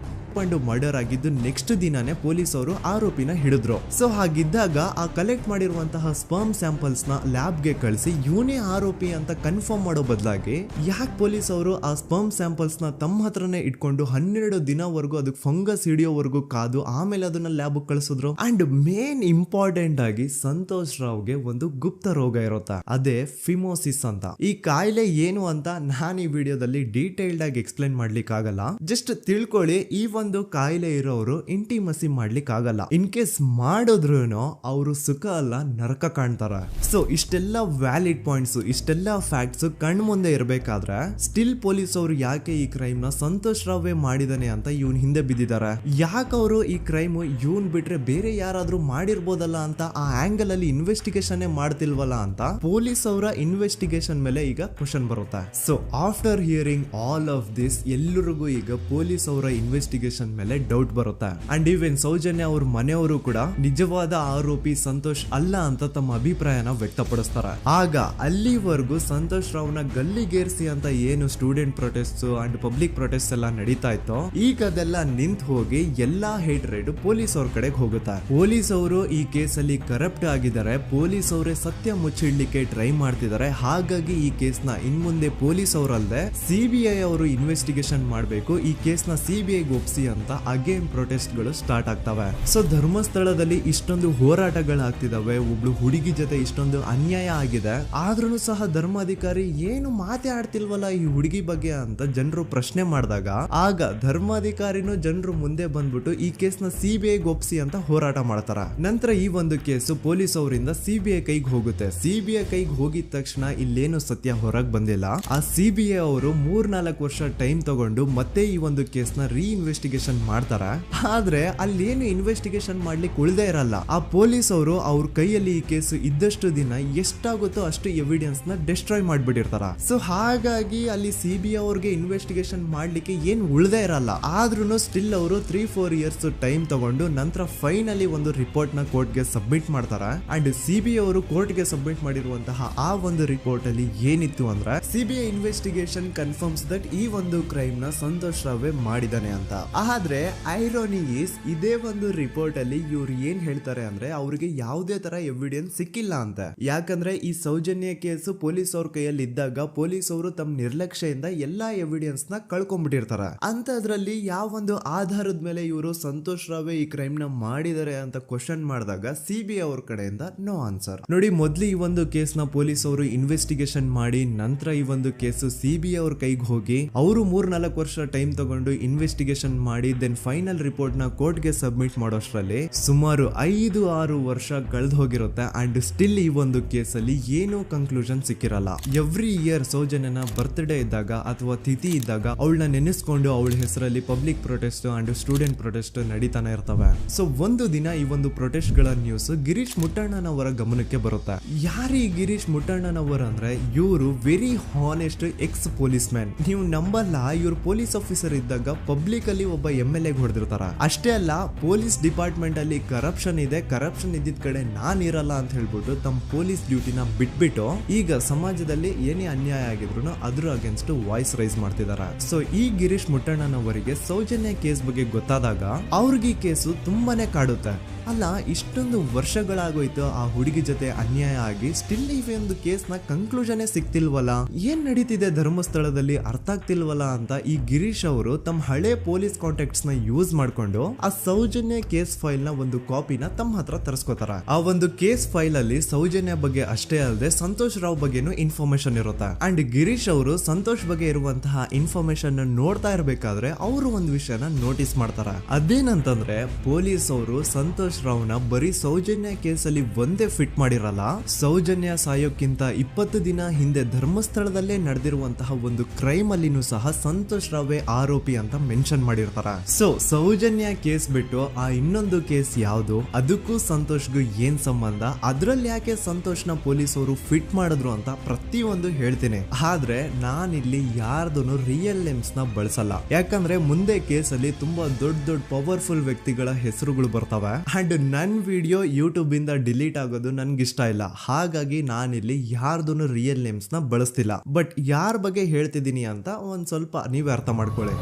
ಮರ್ಡರ್ ಆಗಿದ್ದು ನೆಕ್ಸ್ಟ್ ದಿನಾನೇ ಪೊಲೀಸ್ ಅವರು ಆರೋಪಿನ ಹಿಡಿದ್ರು. ಸೊ ಹಾಗಿದ್ದಾಗ ಆ ಕಲೆಕ್ಟ್ ಮಾಡಿರುವಂತಹ ಸ್ಪರ್ಮ್ ಸ್ಯಾಂಪಲ್ಸ್ ನ ಲ್ಯಾಬ್ ಗೆ ಕಳಿಸಿ ಇವನೇ ಆರೋಪಿ ಅಂತ ಕನ್ಫರ್ಮ್ ಮಾಡೋ ಬದಲಾಗಿ ಯಾಕೆ ಪೊಲೀಸ್ ಅವರು ಆ ಸ್ಪರ್ಮ್ ಸ್ಯಾಂಪಲ್ಸ್ ನ ತಮ್ಮ ಹತ್ರನೇ ಇಟ್ಕೊಂಡು 12 ದಿನವರೆಗೂ ಅದಕ್ಕೆ ಫಂಗಸ್ ಹಿಡಿಯೋವರೆಗೂ ಕಾದು ಆಮೇಲೆ ಅದನ್ನ ಲ್ಯಾಬ್ ಕಳಿಸಿದ್ರು. ಅಂಡ್ ಮೇನ್ ಇಂಪಾರ್ಟೆಂಟ್ ಆಗಿ ಸಂತೋಷ್ ರಾವ್ಗೆ ಒಂದು ಗುಪ್ತ ರೋಗ ಇರುತ್ತೆ, ಅದೇ ಫಿಮೋಸಿಸ್ ಅಂತ. ಈ ಕಾಯಿಲೆ ಏನು ಅಂತ ನಾನು ಈ ವಿಡಿಯೋದಲ್ಲಿ ಡೀಟೇಲ್ಡ್ ಆಗಿ ಎಕ್ಸ್ಪ್ಲೈನ್ ಮಾಡ್ಲಿಕ್ಕೆ ಆಗಲ್ಲ. ಜಸ್ಟ್ ತಿಳ್ಕೊಳ್ಳಿ, ಈ ಒಂದು ಕಾಯಿಲೆ ಇರೋರು ಇಂಟಿಮಸಿ ಮಾಡ್ಲಿಕ್ಕೆ ಆಗಲ್ಲ. ಇನ್ ಕೇಸ್ ಮಾಡಿದ್ರು ಅವರು ಸುಖ ಅಲ್ಲ ನರಕ ಕಾಣ್ತಾರ. ಸೊ ಇಷ್ಟೆಲ್ಲ ವ್ಯಾಲಿಡ್ ಪಾಯಿಂಟ್ಸ್, ಇಷ್ಟೆಲ್ಲ ಫ್ಯಾಕ್ಟ್ಸ್ ಕಣ್ ಮುಂದೆ ಇರ್ಬೇಕಾದ್ರೆ ಸ್ಟಿಲ್ ಪೊಲೀಸ್ ಅವರು ಯಾಕೆ ಈ ಕ್ರೈಮ್ ನ ಸಂತೋಷ್ ರಾವೇ ಮಾಡಿದಾನೆ ಅಂತ ಇವನ್ ಹಿಂದೆ ಬಿದ್ದಿದ್ದಾರೆ. ಯಾಕೆ ಅವರು ಈ ಕ್ರೈಮ್ ಇವನ್ ಬಿಟ್ರೆ ಬೇರೆ ಯಾರಾದ್ರೂ ಮಾಡಿರ್ಬೋದಲ್ಲ ಅಂತ ಆ ಆಂಗಲ್ ಅಲ್ಲಿ ಇನ್ವೆಸ್ಟಿಗೇಷನ್ ಮಾಡ್ತಿಲ್ವಲ್ಲ ಅಂತ ಪೊಲೀಸ್ ಅವರ ಇನ್ವೆಸ್ಟಿಗೇಷನ್ ಮೇಲೆ ಈಗ ಕ್ವಶನ್ ಬರುತ್ತೆ. So after hearing all of this, ಎಲ್ಲರಿಗೂ ಈಗ ಪೊಲೀಸ್ ಅವರ ಇನ್ವೆಸ್ಟಿಗೇಷನ್ ಇನ್ವೆಸ್ಟಿಗೇಷನ್ ಮೇಲೆ ಡೌಟ್ ಬರುತ್ತೆ. ಅಂಡ್ ಈವನ್ ಸೌಜನ್ಯ ಅವ್ರ ಮನೆಯವರು ಕೂಡ ನಿಜವಾದ ಆರೋಪಿ ಸಂತೋಷ್ ಅಲ್ಲ ಅಂತ ತಮ್ಮ ಅಭಿಪ್ರಾಯನ ವ್ಯಕ್ತಪಡಿಸ್ತಾರೆ. ಆಗ ಅಲ್ಲಿವರೆಗೂ ಸಂತೋಷ್ ರಾವ್ನ ಗಲ್ಲಿಗೇರಿಸಿ ಅಂತ ಏನು student protest and public protest ಎಲ್ಲ ನಡೀತಾ ಇತ್ತು, ಈಗ ಅದೆಲ್ಲ ನಿಂತು ಹೋಗಿ ಎಲ್ಲಾ ಹೇಟ್ರೇಡ್ ಪೊಲೀಸ್ ಅವ್ರ ಕಡೆಗೆ ಹೋಗುತ್ತೆ. ಪೊಲೀಸ್ ಅವರು ಈ ಕೇಸಲ್ಲಿ ಕರಪ್ಟ್ ಆಗಿದ್ದಾರೆ, ಪೊಲೀಸ್ ಅವರೇ ಸತ್ಯ ಮುಚ್ಚಿಡ್ಲಿಕ್ಕೆ ಟ್ರೈ ಮಾಡ್ತಿದ್ದಾರೆ. ಹಾಗಾಗಿ ಈ ಕೇಸ್ ನ ಇನ್ ಮುಂದೆ ಪೊಲೀಸ್ ಅವರಲ್ಲದೆ ಸಿಬಿಐ ಅವರು ಇನ್ವೆಸ್ಟಿಗೇಷನ್ ಮಾಡಬೇಕು, ಈ ಕೇಸ್ ನ ಸಿಬಿಐ ಒಪ್ಸಿ ಅಂತ ಅಗೇನ್ ಪ್ರೊಟೆಸ್ಟ್ ಗಳು ಸ್ಟಾರ್ಟ್ ಆಗ್ತವೆ. ಸೊ ಧರ್ಮಸ್ಥಳದಲ್ಲಿ ಇಷ್ಟೊಂದು ಹೋರಾಟಗಳಾಗ್ತಿದಾವೆ, ಒಬ್ಳು ಹುಡುಗಿ ಜೊತೆ ಇಷ್ಟೊಂದು ಅನ್ಯಾಯ ಆಗಿದೆ, ಆದ್ರೂ ಸಹ ಧರ್ಮಾಧಿಕಾರಿ ಏನು ಮಾತೇ ಆಡ್ತಿಲ್ವಲ್ಲ ಈ ಹುಡುಗಿ ಬಗ್ಗೆ ಅಂತ ಜನರು ಪ್ರಶ್ನೆ ಮಾಡಿದಾಗ ಆಗ ಧರ್ಮಾಧಿಕಾರಿನೂ ಜನರು ಮುಂದೆ ಬಂದ್ಬಿಟ್ಟು ಈ ಕೇಸ್ ನ ಸಿಬಿಐ ಒಪ್ಸಿ ಅಂತ ಹೋರಾಟ ಮಾಡ್ತಾರ. ನಂತರ ಈ ಒಂದು ಕೇಸು ಪೊಲೀಸ್ ಅವರಿಂದ ಸಿಬಿಐ ಕೈಗೆ ಹೋಗುತ್ತೆ. ಸಿಬಿಐ ಕೈಗೆ ಹೋಗಿದ ತಕ್ಷಣ ಇಲ್ಲೇನು ಸತ್ಯ ಹೊರಗೆ ಬಂದಿಲ್ಲ. ಆ ಸಿಬಿಐ ಅವರು 3-4 ವರ್ಷ ಟೈಮ್ ತಗೊಂಡು ಮತ್ತೆ ಈ ಒಂದು ಕೇಸ್ ನ ರೀ ಇನ್ವೆಸ್ಟಿಗೇಷನ್ ಮಾಡ್ತಾರೆ. ಆದ್ರೆ ಅಲ್ಲೇನು ಇನ್ವೆಸ್ಟಿಗೇಷನ್ ಮಾಡ್ಲಿಕ್ಕೆ ಉಳ್ದೇ ಇರಲ್ಲ. ಆ ಪೊಲೀಸ್ ಅವರು ಅವ್ರ ಕೈಯಲ್ಲಿ ಈ ಕೇಸು ಇದ್ದಷ್ಟು ದಿನ ಎಷ್ಟಾಗುತ್ತೋ ಅಷ್ಟು ಎವಿಡೆನ್ಸ್ ನ ಡಿಸ್ಟ್ರಾಯ್ ಮಾಡ್ಬಿಟ್ಟಿರ್ತಾರ. ಸೊ ಹಾಗಾಗಿ ಅಲ್ಲಿ ಸಿಬಿಐ ಅವ್ರಿಗೆ ಇನ್ವೆಸ್ಟಿಗೇಷನ್ ಮಾಡ್ಲಿಕ್ಕೆ ಏನ್ ಉಳ್ದೇ ಇರಲ್ಲ. ಆದ್ರೂ ಸ್ಟಿಲ್ ಅವರು 3-4 ಇಯರ್ಸ್ ಟೈಮ್ ತಗೊಂಡು ನಂತರ ಫೈನಲಿ ಒಂದು ರಿಪೋರ್ಟ್ ನ ಕೋರ್ಟ್ ಗೆ ಸಬ್ಮಿಟ್ ಮಾಡ್ತಾರೆ. ಅಂಡ್ ಸಿಬಿಐ ಅವರು ಕೋರ್ಟ್ ಗೆ ಸಬ್ಮಿಟ್ ಮಾಡಿರುವಂತಹ ಆ ಒಂದು ರಿಪೋರ್ಟ್ ಅಲ್ಲಿ ಏನಿತ್ತು ಅಂದ್ರೆ ಸಿಬಿಐ ಇನ್ವೆಸ್ಟಿಗೇಷನ್ ಕನ್ಫರ್ಮ್ಸ್ ದಟ್ ಈ ಒಂದು ಕ್ರೈಮ್ ನ ಸಂತೋಷ್ ರಾವೇ ಮಾಡಿದಾನೆ ಅಂತ. ಆದ್ರೆ ಐರೋನಿ ಈಸ್ ಇದೇ ಒಂದು ರಿಪೋರ್ಟ್ ಅಲ್ಲಿ ಇವ್ರು ಏನ್ ಹೇಳ್ತಾರೆ ಅಂದ್ರೆ ಅವ್ರಿಗೆ ಯಾವುದೇ ತರ ಎವಿಡೆನ್ಸ್ ಸಿಕ್ಕಿಲ್ಲ ಅಂತ. ಯಾಕಂದ್ರೆ ಈ ಸೌಜನ್ಯ ಕೇಸು ಪೊಲೀಸ್ ಅವ್ರ ಕೈಯಲ್ಲಿ ಇದ್ದಾಗ ಪೊಲೀಸ್ ಅವರು ತಮ್ಮ ನಿರ್ಲಕ್ಷ್ಯದಿಂದ ಎಲ್ಲಾ ಎವಿಡೆನ್ಸ್ ನ ಕಳ್ಕೊಂಡ್ಬಿಟ್ಟಿರ್ತಾರೆ. ಅಂತದ್ರಲ್ಲಿ ಯಾವ ಒಂದು ಆಧಾರದ ಮೇಲೆ ಇವರು ಸಂತೋಷ್ ರಾವೇ ಈ ಕ್ರೈಮ್ ನ ಮಾಡಿದ್ದಾರೆ ಅಂತ ಕ್ವಶನ್ ಮಾಡಿದಾಗ ಸಿಬಿಐ ಅವ್ರ ಕಡೆಯಿಂದ ನೋ ಆನ್ಸರ್. ನೋಡಿ, ಮೊದ್ಲು ಈ ಒಂದು ಕೇಸ್ ನ ಪೊಲೀಸ್ ಅವರು ಇನ್ವೆಸ್ಟಿಗೇಷನ್ ಮಾಡಿ ನಂತರ ಈ ಒಂದು ಕೇಸು ಸಿಬಿಐ ಅವ್ರ ಕೈಗೆ ಹೋಗಿ ಅವರು 3-4 ವರ್ಷ ಟೈಮ್ ತಗೊಂಡು ಇನ್ವೆಸ್ಟಿಗೇಷನ್ ಮಾಡಿ ದೆನ್ ಫೈನಲ್ ರಿಪೋರ್ಟ್ ನ ಕೋರ್ಟ್ ಗೆ ಸಬ್ಮಿಟ್ ಮಾಡೋಷ್ಟ್ರಲ್ಲಿ ಸುಮಾರು 5-6 ವರ್ಷ ಕಳೆದು ಹೋಗಿರುತ್ತೆ. ಅಂಡ್ ಸ್ಟಿಲ್ ಈ ಒಂದು ಕೇಸಲ್ಲಿ ಏನೂ ಕನ್ಕ್ಲೂಷನ್ ಸಿಕ್ಕಿರಲ್ಲ. ಎವ್ರಿ ಇಯರ್ ಸೌಜನ್ಯನ ಬರ್ತ್ಡೇ ಇದ್ದಾಗ ಅಥವಾ ತಿಥಿ ಇದ್ದಾಗ ಅವಳನ್ನ ನೆನೆಸ್ಕೊಂಡು ಅವಳ ಹೆಸರಲ್ಲಿ public protest and student protest ನಡೀತಾನೆ ಇರ್ತವೆ. ಸೊ ಒಂದು ದಿನ ಈ ಒಂದು ಪ್ರೊಟೆಸ್ಟ್ ಗಳ ನ್ಯೂಸ್ ಗಿರೀಶ್ ಮುಟ್ಟಣ್ಣನವರ ಗಮನಕ್ಕೆ ಬರುತ್ತೆ. ಯಾರೀ ಗಿರೀಶ್ ಮುಟ್ಟಣ್ಣನವರ ಅಂದ್ರೆ ಇವರು very honest X police man. ನೀವು ನಂಬಲ್ಲ, ಇವ್ರು ಪೊಲೀಸ್ ಆಫೀಸರ್ ಇದ್ದಾಗ ಪಬ್ಲಿಕ್ ಅಲ್ಲಿ ಒಬ್ಬ MLA ಹೊಡೆದಿರ್ತಾರ. ಅಷ್ಟೇ ಅಲ್ಲ, ಪೊಲೀಸ್ ಡಿಪಾರ್ಟ್ಮೆಂಟ್ ಅಲ್ಲಿ ಕರಪ್ಷನ್ ಇದೆ, ಕರಪ್ಷನ್ ಇದ್ದಿದ್ ಕಡೆ ನಾನ್ ಇರಲ್ಲ ಅಂತ ಹೇಳ್ಬಿಟ್ಟು ತಮ್ಮ ಪೊಲೀಸ್ ಡ್ಯೂಟಿನ ಬಿಟ್ಬಿಟ್ಟು ಈಗ ಸಮಾಜದಲ್ಲಿ ಏನೇ ಅನ್ಯಾಯ ಆಗಿದ್ರು ಅದ್ರ ಅಗೇನ್ಸ್ಟ್ ವಾಯ್ಸ್ ರೈಸ್ ಮಾಡ್ತಿದಾರ. ಸೊ ಈ ಗಿರೀಶ್ ಮುಟ್ಟಣ್ಣನವರಿಗೆ ಸೌಜನ್ಯ ಕೇಸ್ ಬಗ್ಗೆ ಗೊತ್ತಾದಾಗ ಅವ್ರಿಗೆ ಈ ಕೇಸು ತುಂಬಾನೇ ಕಾಡುತ್ತೆ. ಅಲ್ಲ, ಇಷ್ಟೊಂದು ವರ್ಷಗಳಾಗೋಯ್ತು ಆ ಹುಡುಗಿ ಜೊತೆ ಅನ್ಯಾಯ ಆಗಿ, ಸ್ಟಿಲ್ ಈ ಒಂದು ಕೇಸ್ ನ ಕನ್ಕ್ಲೂಷನ್ ಸಿಕ್ತಿಲ್ವಲ್ಲ, ಏನ್ ನಡೀತಿದೆ ಧರ್ಮಸ್ಥಳದಲ್ಲಿ ಅರ್ಥ ಆಗ್ತಿಲ್ವಲ್ಲ ಅಂತ ಈ ಗಿರೀಶ್ ಅವರು ತಮ್ಮ ಹಳೆ ಪೊಲೀಸ್ ಕಾಂಟ್ಯಾಕ್ಟ್ಸ್ ನ ಯೂಸ್ ಮಾಡ್ಕೊಂಡು ಆ ಸೌಜನ್ಯ ಕೇಸ್ ಫೈಲ್ ನ ಒಂದು ಕಾಪಿನ ತಮ್ಮ ಹತ್ರ ತರಿಸ್ಕೋತಾರ. ಆ ಒಂದು ಕೇಸ್ ಫೈಲ್ ಅಲ್ಲಿ ಸೌಜನ್ಯ ಬಗ್ಗೆ ಅಷ್ಟೇ ಅಲ್ಲದೆ ಸಂತೋಷ್ ರಾವ್ ಬಗ್ಗೆನೂ ಇನ್ಫಾರ್ಮೇಶನ್ ಇರುತ್ತೆ. ಅಂಡ್ ಗಿರೀಶ್ ಅವರು ಸಂತೋಷ್ ಬಗ್ಗೆ ಇರುವಂತಹ ಇನ್ಫಾರ್ಮೇಶನ್ ನೋಡ್ತಾ ಇರ್ಬೇಕಾದ್ರೆ ಅವರು ಒಂದು ವಿಷಯನ ನೋಟಿಸ್ ಮಾಡ್ತಾರ. ಅದೇನಂತಂದ್ರೆ ಪೊಲೀಸ್ ಅವರು ಸಂತೋಷ್ ರಾವ್ನ ಬರೀ ಸೌಜನ್ಯ ಕೇಸಲ್ಲಿ ಒಂದೇ ಫಿಟ್ ಮಾಡಿರಲ್ಲ, ಸೌಜನ್ಯ ಸಾಯೋಕ್ಕಿಂತ 20 ದಿನ ಹಿಂದೆ ಧರ್ಮಸ್ಥಳದಲ್ಲೇ ನಡೆದಿರುವಂತಹ ಒಂದು ಕ್ರೈಮ್ ಅಲ್ಲಿನೂ ಸಹ ಸಂತೋಷ್ ರಾವೇ ಆರೋಪಿ ಅಂತ ಮೆನ್ಷನ್ ಮಾಡಿರ್ತಾರ. ಸೊ ಸೌಜನ್ಯ ಕೇಸ್ ಬಿಟ್ಟು ಆ ಇನ್ನೊಂದು ಕೇಸ್ ಯಾವುದು, ಅದಕ್ಕೂ ಸಂತೋಷ್ಗೂ ಏನ್ ಸಂಬಂಧ, ಅದ್ರಲ್ಲಿ ಯಾಕೆ ಸಂತೋಷ್ನ ಪೊಲೀಸ್ ಅವರು ಫಿಟ್ ಮಾಡಿದ್ರು ಅಂತ ಪ್ರತಿಯೊಂದು ಹೇಳ್ತೀನಿ. ಆದ್ರೆ ನಾನಿಲ್ಲಿ ಯಾರ್ದೂ ರಿಯಲ್ ನೇಮ್ಸ್ ನ ಬಳಸಲ್ಲ. ಯಾಕಂದ್ರೆ ಮುಂದೆ ಕೇಸಲ್ಲಿ ತುಂಬಾ ದೊಡ್ಡ ಪವರ್ಫುಲ್ ವ್ಯಕ್ತಿಗಳ ಹೆಸರುಗಳು ಬರ್ತವೆ. ಅಂಡ್ ನನ್ ವಿಡಿಯೋ ಯೂಟ್ಯೂಬ್ ಇಂದ ಡಿಲೀಟ್ ಆಗೋದು ನನ್ಗೆ ಇಷ್ಟ ಇಲ್ಲ. ಹಾಗಾಗಿ ನಾನಿಲ್ಲಿ ಯಾರ್ದೂ ರಿಯಲ್ ನೇಮ್ಸ್ ನ ಬಳಸ್ತಿಲ್ಲ. ಬಟ್ ಯಾರ ಬಗ್ಗೆ ಹೇಳ್ತಿದ್ದೀನಿ ಅಂತ ಒಂದ್ ಸ್ವಲ್ಪ ನೀವೇ ಅರ್ಥ ಮಾಡ್ಕೊಳ್ಳಿ.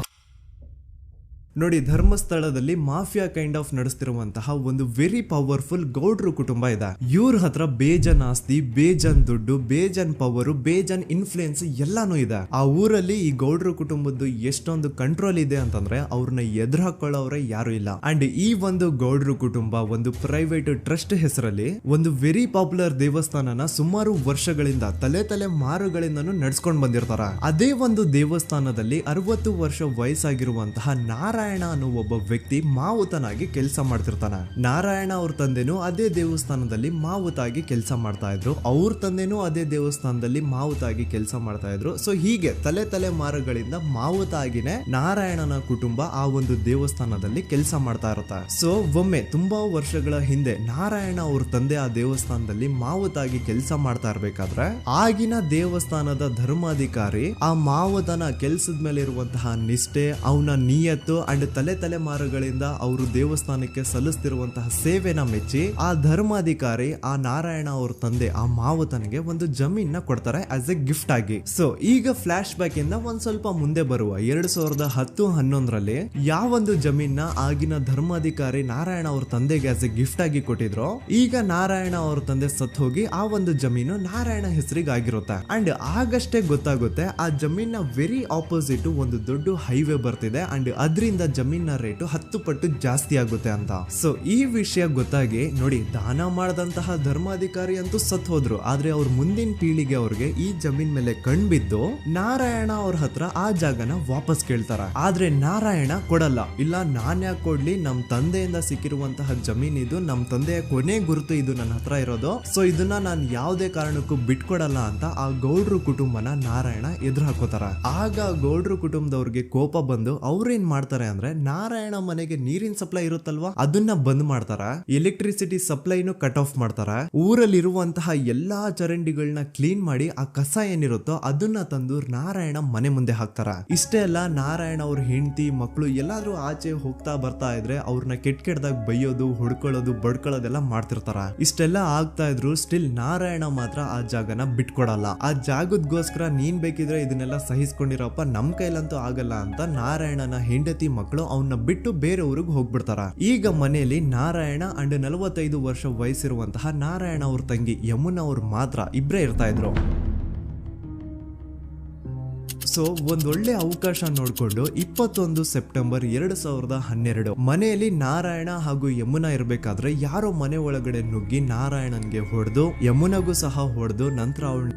ನೋಡಿ, ಧರ್ಮಸ್ಥಳದಲ್ಲಿ ಮಾಫಿಯಾ ಕೈಂಡ್ ಆಫ್ ನಡೆಸ್ತಿರುವಂತಹ ಒಂದು ವೆರಿ ಪವರ್ಫುಲ್ ಗೌಡ್ರು ಕುಟುಂಬ ಇದೆ. ಇವ್ರ ಹತ್ರ ಬೇಜನ್ ಆಸ್ತಿ, ಬೇಜನ್ ದುಡ್ಡು, ಬೇಜನ್ ಪವರ್, ಬೇಜನ್ ಇನ್ಫ್ಲೂಯೆನ್ಸ್ ಎಲ್ಲಾನು ಇದೆ. ಆ ಊರಲ್ಲಿ ಈ ಗೌಡ್ರು ಕುಟುಂಬದ್ದು ಎಷ್ಟೊಂದು ಕಂಟ್ರೋಲ್ ಇದೆ ಅಂತಂದ್ರೆ ಅವ್ರನ್ನ ಎದುರು ಹಾಕೊಳ್ಳೋರೆ ಯಾರು ಇಲ್ಲ. ಅಂಡ್ ಈ ಒಂದು ಗೌಡ್ರು ಕುಟುಂಬ ಒಂದು ಪ್ರೈವೇಟ್ ಟ್ರಸ್ಟ್ ಹೆಸರಲ್ಲಿ ಒಂದು ವೆರಿ ಪಾಪ್ಯುಲರ್ ದೇವಸ್ಥಾನನ ಸುಮಾರು ವರ್ಷಗಳಿಂದ ತಲೆ ಮಾರುಗಳಿಂದನೂ ನಡ್ಸ್ಕೊಂಡ್ ಬಂದಿರ್ತಾರ. ಅದೇ ಒಂದು ದೇವಸ್ಥಾನದಲ್ಲಿ 60 ವರ್ಷ ವಯಸ್ಸಾಗಿರುವಂತಹ ನಾರಾಯಣ ಅನ್ನೋ ಒಬ್ಬ ವ್ಯಕ್ತಿ ಮಾವುತನಾಗಿ ಕೆಲಸ ಮಾಡ್ತಿರ್ತಾನೆ. ನಾರಾಯಣ ಅವ್ರ ತಂದೆನೂ ಅದೇ ದೇವಸ್ಥಾನದಲ್ಲಿ ಮಾವುತಾಗಿ ಕೆಲಸ ಮಾಡ್ತಾ ಇದ್ರು, ಅವ್ರ ತಂದೆನೂ ಅದೇ ದೇವಸ್ಥಾನದಲ್ಲಿ ಮಾವುತಾಗಿ ಕೆಲಸ ಮಾಡ್ತಾ ಇದ್ರು. ಸೊ ಹೀಗೆ ತಲೆ ಮಾರುಗಳಿಂದ ಮಾವುತ ಆಗಿನೇ ನಾರಾಯಣನ ಕುಟುಂಬ ಆ ಒಂದು ದೇವಸ್ಥಾನದಲ್ಲಿ ಕೆಲಸ ಮಾಡ್ತಾ ಇರುತ್ತೆ. ಸೊ ಒಮ್ಮೆ ತುಂಬಾ ವರ್ಷಗಳ ಹಿಂದೆ ನಾರಾಯಣ ಅವ್ರ ತಂದೆ ಆ ದೇವಸ್ಥಾನದಲ್ಲಿ ಮಾವುತಾಗಿ ಕೆಲಸ ಮಾಡ್ತಾ ಇರ್ಬೇಕಾದ್ರೆ ಆಗಿನ ದೇವಸ್ಥಾನದ ಧರ್ಮಾಧಿಕಾರಿ ಆ ಮಾವುತನ ಕೆಲ್ಸದ ಮೇಲೆ ಇರುವಂತಹ ನಿಷ್ಠೆ, ಅವನ ನಿಯತ್ತು ಅಂಡ್ ತಲೆಮಾರುಗಳಿಂದ ಅವರು ದೇವಸ್ಥಾನಕ್ಕೆ ಸಲ್ಲಿಸ್ತಿರುವಂತಹ ಸೇವೆನ ಮೆಚ್ಚಿ ಆ ಧರ್ಮಾಧಿಕಾರಿ ಆ ನಾರಾಯಣ ಅವ್ರ ತಂದೆ ಆ ಮಾವುತನಿಗೆ ಒಂದು ಜಮೀನ ಕೊಡ್ತಾರೆ ಆಸ್ ಎ ಗಿಫ್ಟ್ ಆಗಿ. ಸೊ ಈಗ ಫ್ಲಾಶ್ ಬ್ಯಾಕ್ ಇಂದ ಒಂದ್ ಸ್ವಲ್ಪ ಮುಂದೆ ಬರುವ 2010-11ರಲ್ಲಿ ಯಾವೊಂದು ಜಮೀನ ಆಗಿನ ಧರ್ಮಾಧಿಕಾರಿ ನಾರಾಯಣ ಅವ್ರ ತಂದೆಗೆ ಆಸ್ ಎ ಗಿಫ್ಟ್ ಆಗಿ ಕೊಟ್ಟಿದ್ರು, ಈಗ ನಾರಾಯಣ ಅವ್ರ ತಂದೆ ಸತ್ ಹೋಗಿ ಆ ಒಂದು ಜಮೀನು ನಾರಾಯಣ ಹೆಸರಿಗೆ ಆಗಿರುತ್ತೆ. ಅಂಡ್ ಆಗಷ್ಟೇ ಗೊತ್ತಾಗುತ್ತೆ ಆ ಜಮೀನ ವೆರಿ ಆಪೋಸಿಟ್ ಒಂದು ದೊಡ್ಡ ಹೈವೇ ಬರ್ತಿದೆ ಅಂಡ್ ಅದರಿಂದ ಜಮೀನ ರೇಟು 10 ಪಟ್ಟು ಜಾಸ್ತಿ ಆಗುತ್ತೆ ಅಂತ. ಸೊ ಈ ವಿಷಯ ಗೊತ್ತಾಗಿ ನೋಡಿ, ದಾನ ಮಾಡದಂತಹ ಧರ್ಮಾಧಿಕಾರಿ ಅಂತೂ ಸತ್ ಹೋದ್ರು, ಆದ್ರೆ ಅವ್ರ ಮುಂದಿನ ಪೀಳಿಗೆ ಅವ್ರಿಗೆ ಈ ಜಮೀನ್ ಮೇಲೆ ಕಣ್ಬಿದ್ದು ನಾರಾಯಣ ಅವ್ರ ಹತ್ರ ಆ ಜಾಗನ ವಾಪಸ್ ಕೇಳ್ತಾರ. ಆದ್ರೆ ನಾರಾಯಣ ಕೊಡಲ್ಲ. ಇಲ್ಲ, ನಾನ್ ಯಾಕೆ ಕೊಡ್ಲಿ, ನಮ್ ತಂದೆಯಿಂದ ಸಿಕ್ಕಿರುವಂತಹ ಜಮೀನ್ ಇದು, ನಮ್ ತಂದೆಯ ಕೊನೆ ಗುರುತು ಇದು ನನ್ನ ಹತ್ರ ಇರೋದು, ಸೊ ಇದನ್ನ ನಾನು ಯಾವುದೇ ಕಾರಣಕ್ಕೂ ಬಿಟ್ಕೊಡಲ್ಲ ಅಂತ ಆ ಗೌಡ್ರು ಕುಟುಂಬನ ನಾರಾಯಣ ಎದುರು ಹಾಕೋತಾರ. ಆಗ ಗೌಡ್ರು ಕುಟುಂಬದವ್ರಿಗೆ ಕೋಪ ಬಂದು ಅವ್ರೇನ್ ಮಾಡ್ತಾರೆ ಅಂದ್ರೆ, ನಾರಾಯಣ ಮನೆಗೆ ನೀರಿನ ಸಪ್ಲೈ ಇರುತ್ತಲ್ವಾ ಅದನ್ನ ಬಂದ್ ಮಾಡ್ತಾರ, ಎಲೆಕ್ಟ್ರಿಸಿಟಿ ಸಪ್ಲೈನು ಕಟ್ ಆಫ್ ಮಾಡ್ತಾರ, ಊರಲ್ಲಿರುವಂತಹ ಎಲ್ಲಾ ಚರಂಡಿಗಳನ್ನ ಕ್ಲೀನ್ ಮಾಡಿ ಆ ಕಸ ಏನಿರುತ್ತೋ ಅದನ್ನ ತಂದು ನಾರಾಯಣ ಮನೆ ಮುಂದೆ ಹಾಕ್ತಾರ. ಇಷ್ಟೇ ಅಲ್ಲ, ನಾರಾಯಣ ಅವ್ರ ಹೆಂಡತಿ ಮಕ್ಕಳು ಎಲ್ಲಾದ್ರೂ ಆಚೆ ಹೋಗ್ತಾ ಬರ್ತಾ ಇದ್ರೆ ಅವ್ರನ್ನ ಕೆಟ್ಟದಾಗ ಬೈಯೋದು, ಹೊಡ್ಕೊಳ್ಳೋದು, ಬಡ್ಕೊಳ್ಳೋದೆಲ್ಲ ಮಾಡ್ತಿರ್ತಾರ. ಇಷ್ಟೆಲ್ಲ ಆಗ್ತಾ ಇದ್ರು ಸ್ಟಿಲ್ ನಾರಾಯಣ ಮಾತ್ರ ಆ ಜಾಗನ ಬಿಟ್ಕೊಡಲ್ಲ. ಆ ಜಾಗದ್ಗೋಸ್ಕರ ನೀನ್ ಬೇಕಿದ್ರೆ ಇದನ್ನೆಲ್ಲ ಸಹಿಸ್ಕೊಂಡಿರಪ್ಪ, ನಮ್ ಕೈಲಂತೂ ಆಗಲ್ಲ ಅಂತ ನಾರಾಯಣನ ಹೆಂಡತಿ ಮಕ್ಕಳು ಅವನ್ನ ಬಿಟ್ಟು ಬೇರೆ ಊರಿಗೆ ಹೋಗ್ಬಿಡ್ತಾರ. ಈಗ ಮನೆಯಲ್ಲಿ ನಾರಾಯಣ ಅಂಡ್ 45 ವರ್ಷ ವಯಸ್ಸಿರುವಂತಹ ನಾರಾಯಣ ಅವ್ರ ತಂಗಿ ಯಮುನಾ ಅವ್ರು ಮಾತ್ರ ಇಬ್ರೇ ಇರ್ತಾ ಇದ್ರು. ಸೊ ಒಂದೊಳ್ಳೆ ಅವಕಾಶ ನೋಡ್ಕೊಂಡು 21 ಸೆಪ್ಟೆಂಬರ್ 2012 ಮನೆಯಲ್ಲಿ ನಾರಾಯಣ ಹಾಗೂ ಯಮುನಾ ಇರ್ಬೇಕಾದ್ರೆ ಯಾರೋ ಮನೆ ಒಳಗಡೆ ನುಗ್ಗಿ ನಾರಾಯಣನ್ಗೆ ಹೊಡೆದು ಯಮುನಾಗೂ ಸಹ ಹೊಡೆದು ನಂತರ ಅವಳು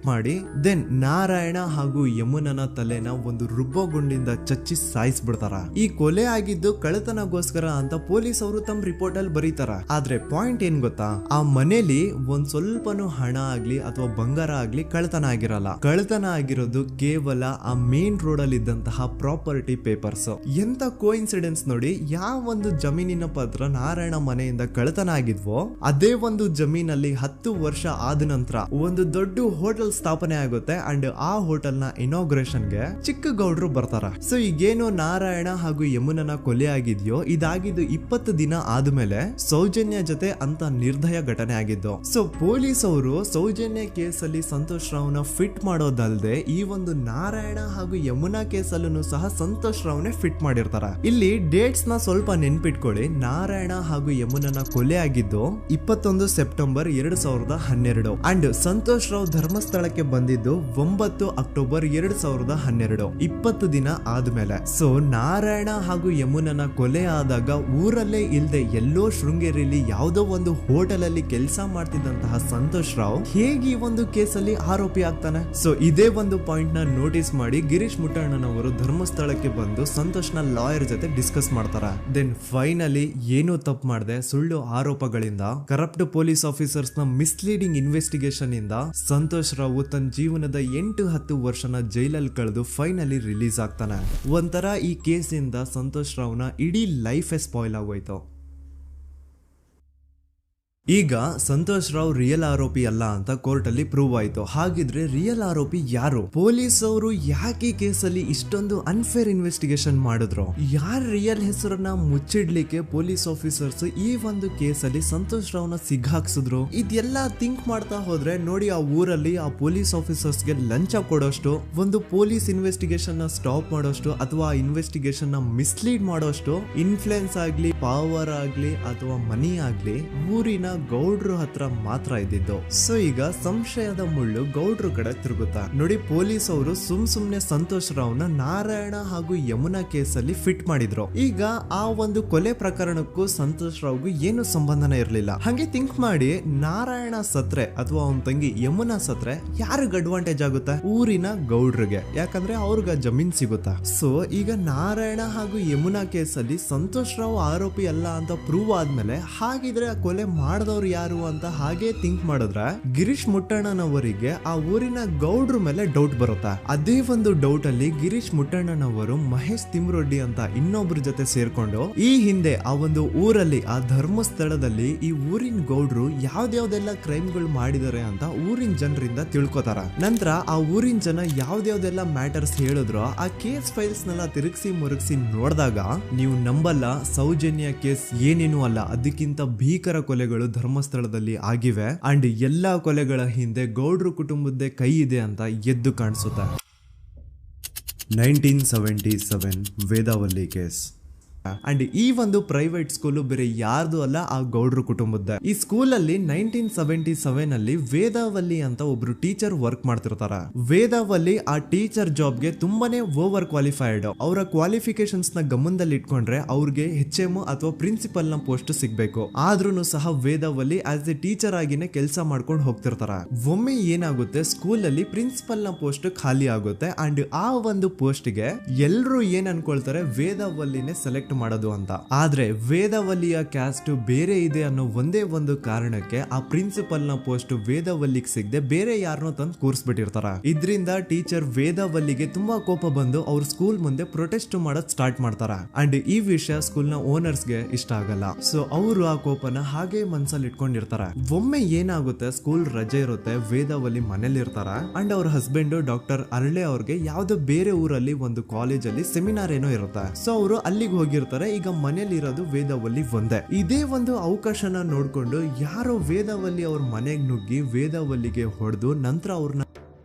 ಮಾಡಿ ದೆನ್ ನಾರಾಯಣ ಹಾಗೂ ಯಮುನನ ತಲೆನ ಒಂದು ರುಬ್ಬಗುಂಡಿಂದ ಚಚ್ಚಿ ಸಾಯಿಸ್ಬಿಡ್ತಾರ. ಈ ಕೊಲೆ ಆಗಿದ್ದು ಕಳ್ಳತನಗೋಸ್ಕರ ಅಂತ ಪೊಲೀಸ್ ಅವರು ತಮ್ಮ ರಿಪೋರ್ಟ್ ಅಲ್ಲಿ ಬರೀತಾರ. ಆದ್ರೆ ಪಾಯಿಂಟ್ ಏನ್ ಗೊತ್ತಾ, ಆ ಮನೇಲಿ ಒಂದ್ ಸ್ವಲ್ಪನೂ ಹಣ ಆಗ್ಲಿ ಅಥವಾ ಬಂಗಾರ ಆಗ್ಲಿ ಕಳ್ಳತನ ಆಗಿರಲ್ಲ. ಕಳ್ಳತನ ಆಗಿರೋದು ಕೇವಲ ಆ ಮೇನ್ ರೋಡ್ ಅಲ್ಲಿ ಇದ್ದಂತಹ ಪ್ರಾಪರ್ಟಿ ಪೇಪರ್ಸ್. ಎಂತ ಕೋಇನ್ಸಿಡೆನ್ಸ್ ನೋಡಿ, ಯಾವ ಒಂದು ಜಮೀನಿನ ಪತ್ರ ನಾರಾಯಣ ಮನೆಯಿಂದ ಕಳ್ಳತನ ಆಗಿದ್ವೋ ಅದೇ ಒಂದು ಜಮೀನಲ್ಲಿ 10 ವರ್ಷ ಆದ ನಂತರ ಒಂದು ದೊಡ್ಡ ಹೋಟೆಲ್ ಸ್ಥಾಪನೆ ಆಗುತ್ತೆ ಅಂಡ್ ಆ ಹೋಟೆಲ್ ನ ಇನಾಗ್ರೇಷನ್ ಗೆ ಚಿಕ್ಕ ಗೌಡ್ರು ಬರ್ತಾರ. ಸೊ ಈಗೇನು ನಾರಾಯಣ ಹಾಗೂ ಯಮುನನ ಕೊಲೆ ಆಗಿದ್ಯೋ ಇದಾಗಿದ್ದು 20 ದಿನ ಆದ್ಮೇಲೆ ಸೌಜನ್ಯ ಜೊತೆ ಅಂತ ನಿರ್ದಯ ಘಟನೆ ಆಗಿದ್ದು. ಸೊ ಪೊಲೀಸ್ ಅವರು ಸೌಜನ್ಯ ಕೇಸಲ್ಲಿ ಸಂತೋಷ್ ರಾವ್ನ ಫಿಟ್ ಮಾಡೋದಲ್ದೆ ಈ ಒಂದು ನಾರಾಯಣ ಹಾಗೂ ಯಮುನಾ ಕೇಸಲ್ಲೂ ಸಹ ಸಂತೋಷ್ ರಾವ್ನೆ ಫಿಟ್ ಮಾಡಿರ್ತಾರ. ಇಲ್ಲಿ ಡೇಟ್ಸ್ ನ ಸ್ವಲ್ಪ ನೆನ್ಪಿಟ್ಕೊಳ್ಳಿ. ನಾರಾಯಣ ಹಾಗೂ ಯಮುನನ ಕೊಲೆ ಆಗಿದ್ದು 21 ಸೆಪ್ಟೆಂಬರ್ 2012 ಅಂಡ್ ಸಂತೋಷ್ ರಾವ್ ಧರ್ಮಸ್ಥಳಕ್ಕೆ ಬಂದಿದ್ದು 9 ಅಕ್ಟೋಬರ್ 2012, 20 ದಿನ ಆದ್ಮೇಲೆ. ಸೊ ನಾರಾಯಣ ಹಾಗೂ ಯಮುನನ ಕೊಲೆ ಆದಾಗ ಊರಲ್ಲೇ ಇಲ್ದೆ ಎಲ್ಲೋ ಶೃಂಗೇರಿಯಲ್ಲಿ ಯಾವುದೋ ಒಂದು ಹೋಟೆಲ್ ಅಲ್ಲಿ ಕೆಲಸ ಮಾಡ್ತಿದ್ದಂತಹ ಸಂತೋಷ್ ರಾವ್ ಹೇಗೆ ಈ ಒಂದು ಕೇಸಲ್ಲಿ ಆರೋಪಿ ಆಗ್ತಾನೆ? ಸೊ ಇದೇ ಒಂದು ಪಾಯಿಂಟ್ ನ ನೋಟಿಸ್ ಮಾಡಿ ಗಿರೀಶ್ ಮುಟ್ಟಣ್ಣನವರು ಧರ್ಮಸ್ಥಳಕ್ಕೆ ಬಂದು ಸಂತೋಷ್ ನ ಲಾಯರ್ ಜೊತೆ ಡಿಸ್ಕಸ್ ಮಾಡ್ತಾರ. ದೆನ್ ಫೈನಲಿ ಏನೋ ತಪ್ಪು ಮಾಡದೆ ಸುಳ್ಳು ಆರೋಪಗಳಿಂದ ಕರಪ್ಟ್ ಪೊಲೀಸ್ ಆಫೀಸರ್ಸ್ ನ ಮಿಸ್ಲೀಡಿಂಗ್ ಇನ್ವೆಸ್ಟಿಗೇಷನ್ ಇಂದ ಸಂತೋಷ್ ರಾವ್ ತನ್ನ ಜೀವನದ 8-10 ವರ್ಷನ ಜೈಲಲ್ಲಿ ಕಳೆದು ಫೈನಲಿ ರಿಲೀಸ್ ಆಗ್ತಾನೆ. ಒಂಥರ ಈ ಕೇಸಿಂದ ಸಂತೋಷ್ ರಾವ್ನ ಇಡೀ ಲೈಫೇ ಸ್ಪಾಯ್ಲ್ ಆಗೋಯ್ತು. ಈಗ ಸಂತೋಷ್ ರಾವ್ ರಿಯಲ್ ಆರೋಪಿ ಅಲ್ಲ ಅಂತ ಕೋರ್ಟ್ ಅಲ್ಲಿ ಪ್ರೂವ್ ಆಯ್ತು. ಹಾಗಿದ್ರೆ ರಿಯಲ್ ಆರೋಪಿ ಯಾರು? ಪೊಲೀಸ್ ಅವರು ಯಾಕೆ ಕೇಸಲ್ಲಿ ಇಷ್ಟೊಂದು ಅನ್ಫೇರ್ ಇನ್ವೆಸ್ಟಿಗೇಷನ್ ಮಾಡಿದ್ರು? ಯಾರ ರಿಯಲ್ ಹೆಸರನ್ನ ಮುಚ್ಚಿಡ್ಲಿಕ್ಕೆ ಪೊಲೀಸ್ ಆಫೀಸರ್ಸ್ ಈ ಒಂದು ಕೇಸಲ್ಲಿ ಸಂತೋಷ್ ರಾವ್ನ ಸಿಗ್ಹಾಕ್ಸಿದ್ರು? ಇದೆಲ್ಲ ಥಿಂಕ್ ಮಾಡ್ತಾ ಹೋದ್ರೆ ನೋಡಿ, ಆ ಊರಲ್ಲಿ ಆ ಪೊಲೀಸ್ ಆಫೀಸರ್ಸ್ಗೆ ಲಂಚ ಕೊಡೋಷ್ಟು, ಒಂದು ಪೊಲೀಸ್ ಇನ್ವೆಸ್ಟಿಗೇಷನ್ ನ ಸ್ಟಾಪ್ ಮಾಡೋಷ್ಟು ಅಥವಾ ಇನ್ವೆಸ್ಟಿಗೇಷನ್ ನ ಮಿಸ್ಲೀಡ್ ಮಾಡೋಷ್ಟು ಇನ್ಫ್ಲುಯೆನ್ಸ್ ಆಗ್ಲಿ, ಪವರ್ ಆಗ್ಲಿ ಅಥವಾ ಮನಿ ಆಗ್ಲಿ ಊರಿನ ಗೌಡ್ರು ಹತ್ರ ಮಾತ್ರ ಇದ್ದಿದ್ದು. ಸೊ ಈಗ ಸಂಶಯದ ಮುಳ್ಳು ಗೌಡ್ರು ಕಡೆ ತಿರುಗುತ್ತಾ ನೋಡಿ. ಪೊಲೀಸ್ ಅವರು ಸುಮ್ನೆ ಸಂತೋಷ್ ರಾವ್ನ ನಾರಾಯಣ ಹಾಗೂ ಯಮುನಾ ಕೇಸಲ್ಲಿ ಫಿಟ್ ಮಾಡಿದ್ರು. ಈಗ ಆ ಒಂದು ಕೊಲೆ ಪ್ರಕರಣಕ್ಕೂ ಸಂತೋಷ್ ರಾವ್ಗೂ ಏನು ಸಂಬಂಧನೇ ಇರ್ಲಿಲ್ಲ. ಹಂಗೆ ಥಿಂಕ್ ಮಾಡಿ, ನಾರಾಯಣ ಸತ್ರೆ ಅಥವಾ ಅವನ ತಂಗಿ ಯಮುನಾ ಸತ್ರೆ ಯಾರಿಗ ಅಡ್ವಾಂಟೇಜ್ ಆಗುತ್ತೆ? ಊರಿನ ಗೌಡ್ರಿಗೆ, ಯಾಕಂದ್ರೆ ಅವ್ರಿಗೆ ಜಮೀನ್ ಸಿಗುತ್ತಾ. ಸೊ ಈಗ ನಾರಾಯಣ ಹಾಗೂ ಯಮುನಾ ಕೇಸಲ್ಲಿ ಸಂತೋಷ್ ರಾವ್ ಆರೋಪಿ ಅಲ್ಲ ಅಂತ ಪ್ರೂವ್ ಆದ್ಮೇಲೆ ಹಾಗಿದ್ರೆ ಆ ಕೊಲೆ ಮಾಡ್ದವ್ರು ಯಾರು ಅಂತ ಹಾಗೆ ಥಿಂಕ್ ಮಾಡಿದ್ರೆ ಗಿರೀಶ್ ಮುಟ್ಟಣ್ಣನವರಿಗೆ ಆ ಊರಿನ ಗೌಡ್ರ ಮೇಲೆ ಡೌಟ್ ಬರುತ್ತೆ. ಅದೇ ಒಂದು ಡೌಟ್ ಅಲ್ಲಿ ಗಿರೀಶ್ ಮುಟ್ಟಣ್ಣನವರು ಮಹೇಶ್ ತಿಮ್ರೊಡ್ಡಿ ಅಂತ ಇನ್ನೊಬ್ರ ಜೊತೆ ಸೇರ್ಕೊಂಡು ಈ ಹಿಂದೆ ಆ ಒಂದು ಊರಲ್ಲಿ ಆ ಧರ್ಮಸ್ಥಳದಲ್ಲಿ ಈ ಊರಿನ ಗೌಡ್ರು ಯಾವ್ದಾವ್ದೆಲ್ಲ ಕ್ರೈಮ್ ಗಳು ಮಾಡಿದಾರೆ ಅಂತ ಊರಿನ ಜನರಿಂದ ತಿಳ್ಕೊತಾರ. ನಂತರ ಆ ಊರಿನ ಜನ ಯಾವ್ದಾವ್ದೆಲ್ಲ ಮ್ಯಾಟರ್ಸ್ ಹೇಳಿದ್ರು ಆ ಕೇಸ್ ಫೈಲ್ಸ್ ನೆಲ್ಲ ತಿರುಗಿಸಿ ಮುರುಗಿಸಿ ನೋಡಿದಾಗ ನೀವು ನಂಬಲ್ಲ, ಸೌಜನ್ಯ ಕೇಸ್ ಏನೇನು ಅಲ್ಲ, ಅದಕ್ಕಿಂತ ಭೀಕರ ಕೊಲೆಗಳು ಧರ್ಮಸ್ಥಳದಲ್ಲಿ ಆಗಿವೆ ಅಂಡ್ ಎಲ್ಲಾ ಕೊಲೆಗಳ ಹಿಂದೆ ಗೌಡ್ರು ಕುಟುಂಬದ್ದೇ ಕೈ ಇದೆ ಅಂತ ಎದ್ದು ಕಾಣಿಸುತ್ತೆ. 1977 ವೇದಾವಲ್ಲಿ ಕೇಸ್. ಅಂಡ್ ಈ ಒಂದು ಪ್ರೈವೇಟ್ ಸ್ಕೂಲು ಬೇರೆ ಯಾರ್ದು ಅಲ್ಲ, ಆ ಗೌಡ್ರು ಕುಟುಂಬದ. ಈ ಸ್ಕೂಲ್ ಅಲ್ಲಿ 1977 ಅಲ್ಲಿ ವೇದಾವಲ್ಲಿ ಅಂತ ಒಬ್ರು ಟೀಚರ್ ವರ್ಕ್ ಮಾಡ್ತಿರ್ತಾರ. ವೇದಾವಲ್ಲಿ ಆ ಟೀಚರ್ ಜಾಬ್ ಗೆ ತುಂಬಾನೇ ಓವರ್ ಕ್ವಾಲಿಫೈಡ್. ಅವರ ಕ್ವಾಲಿಫಿಕೇಶನ್ಸ್ ನ ಗಮನದಲ್ಲಿ ಇಟ್ಕೊಂಡ್ರೆ ಅವ್ರಿಗೆ HM ಅಥವಾ ಪ್ರಿನ್ಸಿಪಲ್ ನ ಪೋಸ್ಟ್ ಸಿಗ್ಬೇಕು. ಆದ್ರೂ ಸಹ ವೇದಾವಲ್ಲಿ ಆಸ್ ಎ ಟೀಚರ್ ಆಗಿನೇ ಕೆಲಸ ಮಾಡ್ಕೊಂಡು ಹೋಗ್ತಿರ್ತಾರ. ಒಮ್ಮೆ ಏನಾಗುತ್ತೆ, ಸ್ಕೂಲ್ ಅಲ್ಲಿ ಪ್ರಿನ್ಸಿಪಲ್ ನ ಪೋಸ್ಟ್ ಖಾಲಿ ಆಗುತ್ತೆ ಅಂಡ್ ಆ ಒಂದು ಪೋಸ್ಟ್ ಗೆ ಎಲ್ರು ಏನ್ ಅನ್ಕೊಳ್ತಾರೆ, ವೇದಾವಲ್ಲಿನೇ ಸೆಲೆಕ್ಟ್ ಮಾಡೋದು ಅಂತ. ಆದ್ರೆ ವೇದಾವಲ್ಲಿಯ ಕ್ಯಾಸ್ಟ್ ಬೇರೆ ಇದೆ ಅನ್ನೋ ಒಂದೇ ಒಂದು ಕಾರಣಕ್ಕೆ ಆ ಪ್ರಿನ್ಸಿಪಲ್ ನ ಪೋಸ್ಟ್ ವೇದಾವಲ್ಲಿಗೆ ಸಿಗದೆ ಬೇರೆ ಯಾರನ್ನೋ ತಂದು ಕೂರಿಸ್ಬಿಟ್ಟಿರ್ತಾರ. ಇದರಿಂದ ಟೀಚರ್ ವೇದಾವಲ್ಲಿಗೆ ತುಂಬಾ ಕೋಪ ಬಂದು ಅವ್ರ ಸ್ಕೂಲ್ ಮುಂದೆ ಪ್ರೊಟೆಸ್ಟ್ ಮಾಡೋದ್ ಸ್ಟಾರ್ಟ್ ಮಾಡ್ತಾರ. ಅಂಡ್ ಈ ವಿಷಯ ಸ್ಕೂಲ್ ನ ಓನರ್ಸ್ ಗೆ ಇಷ್ಟ ಆಗಲ್ಲ. ಸೊ ಅವರು ಆ ಕೋಪನ ಹಾಗೆ ಮನ್ಸಲ್ಲಿ ಇಟ್ಕೊಂಡಿರ್ತಾರೆ. ಒಮ್ಮೆ ಏನಾಗುತ್ತೆ, ಸ್ಕೂಲ್ ರಜೆ ಇರುತ್ತೆ, ವೇದಾವಲ್ಲಿ ಮನೇಲಿ ಇರ್ತಾರ ಅಂಡ್ ಅವ್ರ ಹಸ್ಬೆಂಡ್ ಡಾಕ್ಟರ್ ಅರಳೆ ಅವ್ರಿಗೆ ಯಾವ್ದೋ ಬೇರೆ ಊರಲ್ಲಿ ಒಂದು ಕಾಲೇಜ್ ಅಲ್ಲಿ ಸೆಮಿನಾರ್ ಏನೋ ಇರುತ್ತೆ. ಸೊ ಅವರು ಅಲ್ಲಿಗೆ ಹೋಗಿರ್ತಾರೆ. ಈಗ ಮನೇಲಿ ಇರೋದು ವೇದಾವಲ್ಲಿ ಒಂದೇ. ಇದೇ ಒಂದು ಅವಕಾಶನ ನೋಡ್ಕೊಂಡು ಯಾರೋ ವೇದಾವಲ್ಲಿ ಅವ್ರ ಮನೆಗೆ ನುಗ್ಗಿ ವೇದಾವಲ್ಲಿಗೆ ಹೊಡೆದು ನಂತರ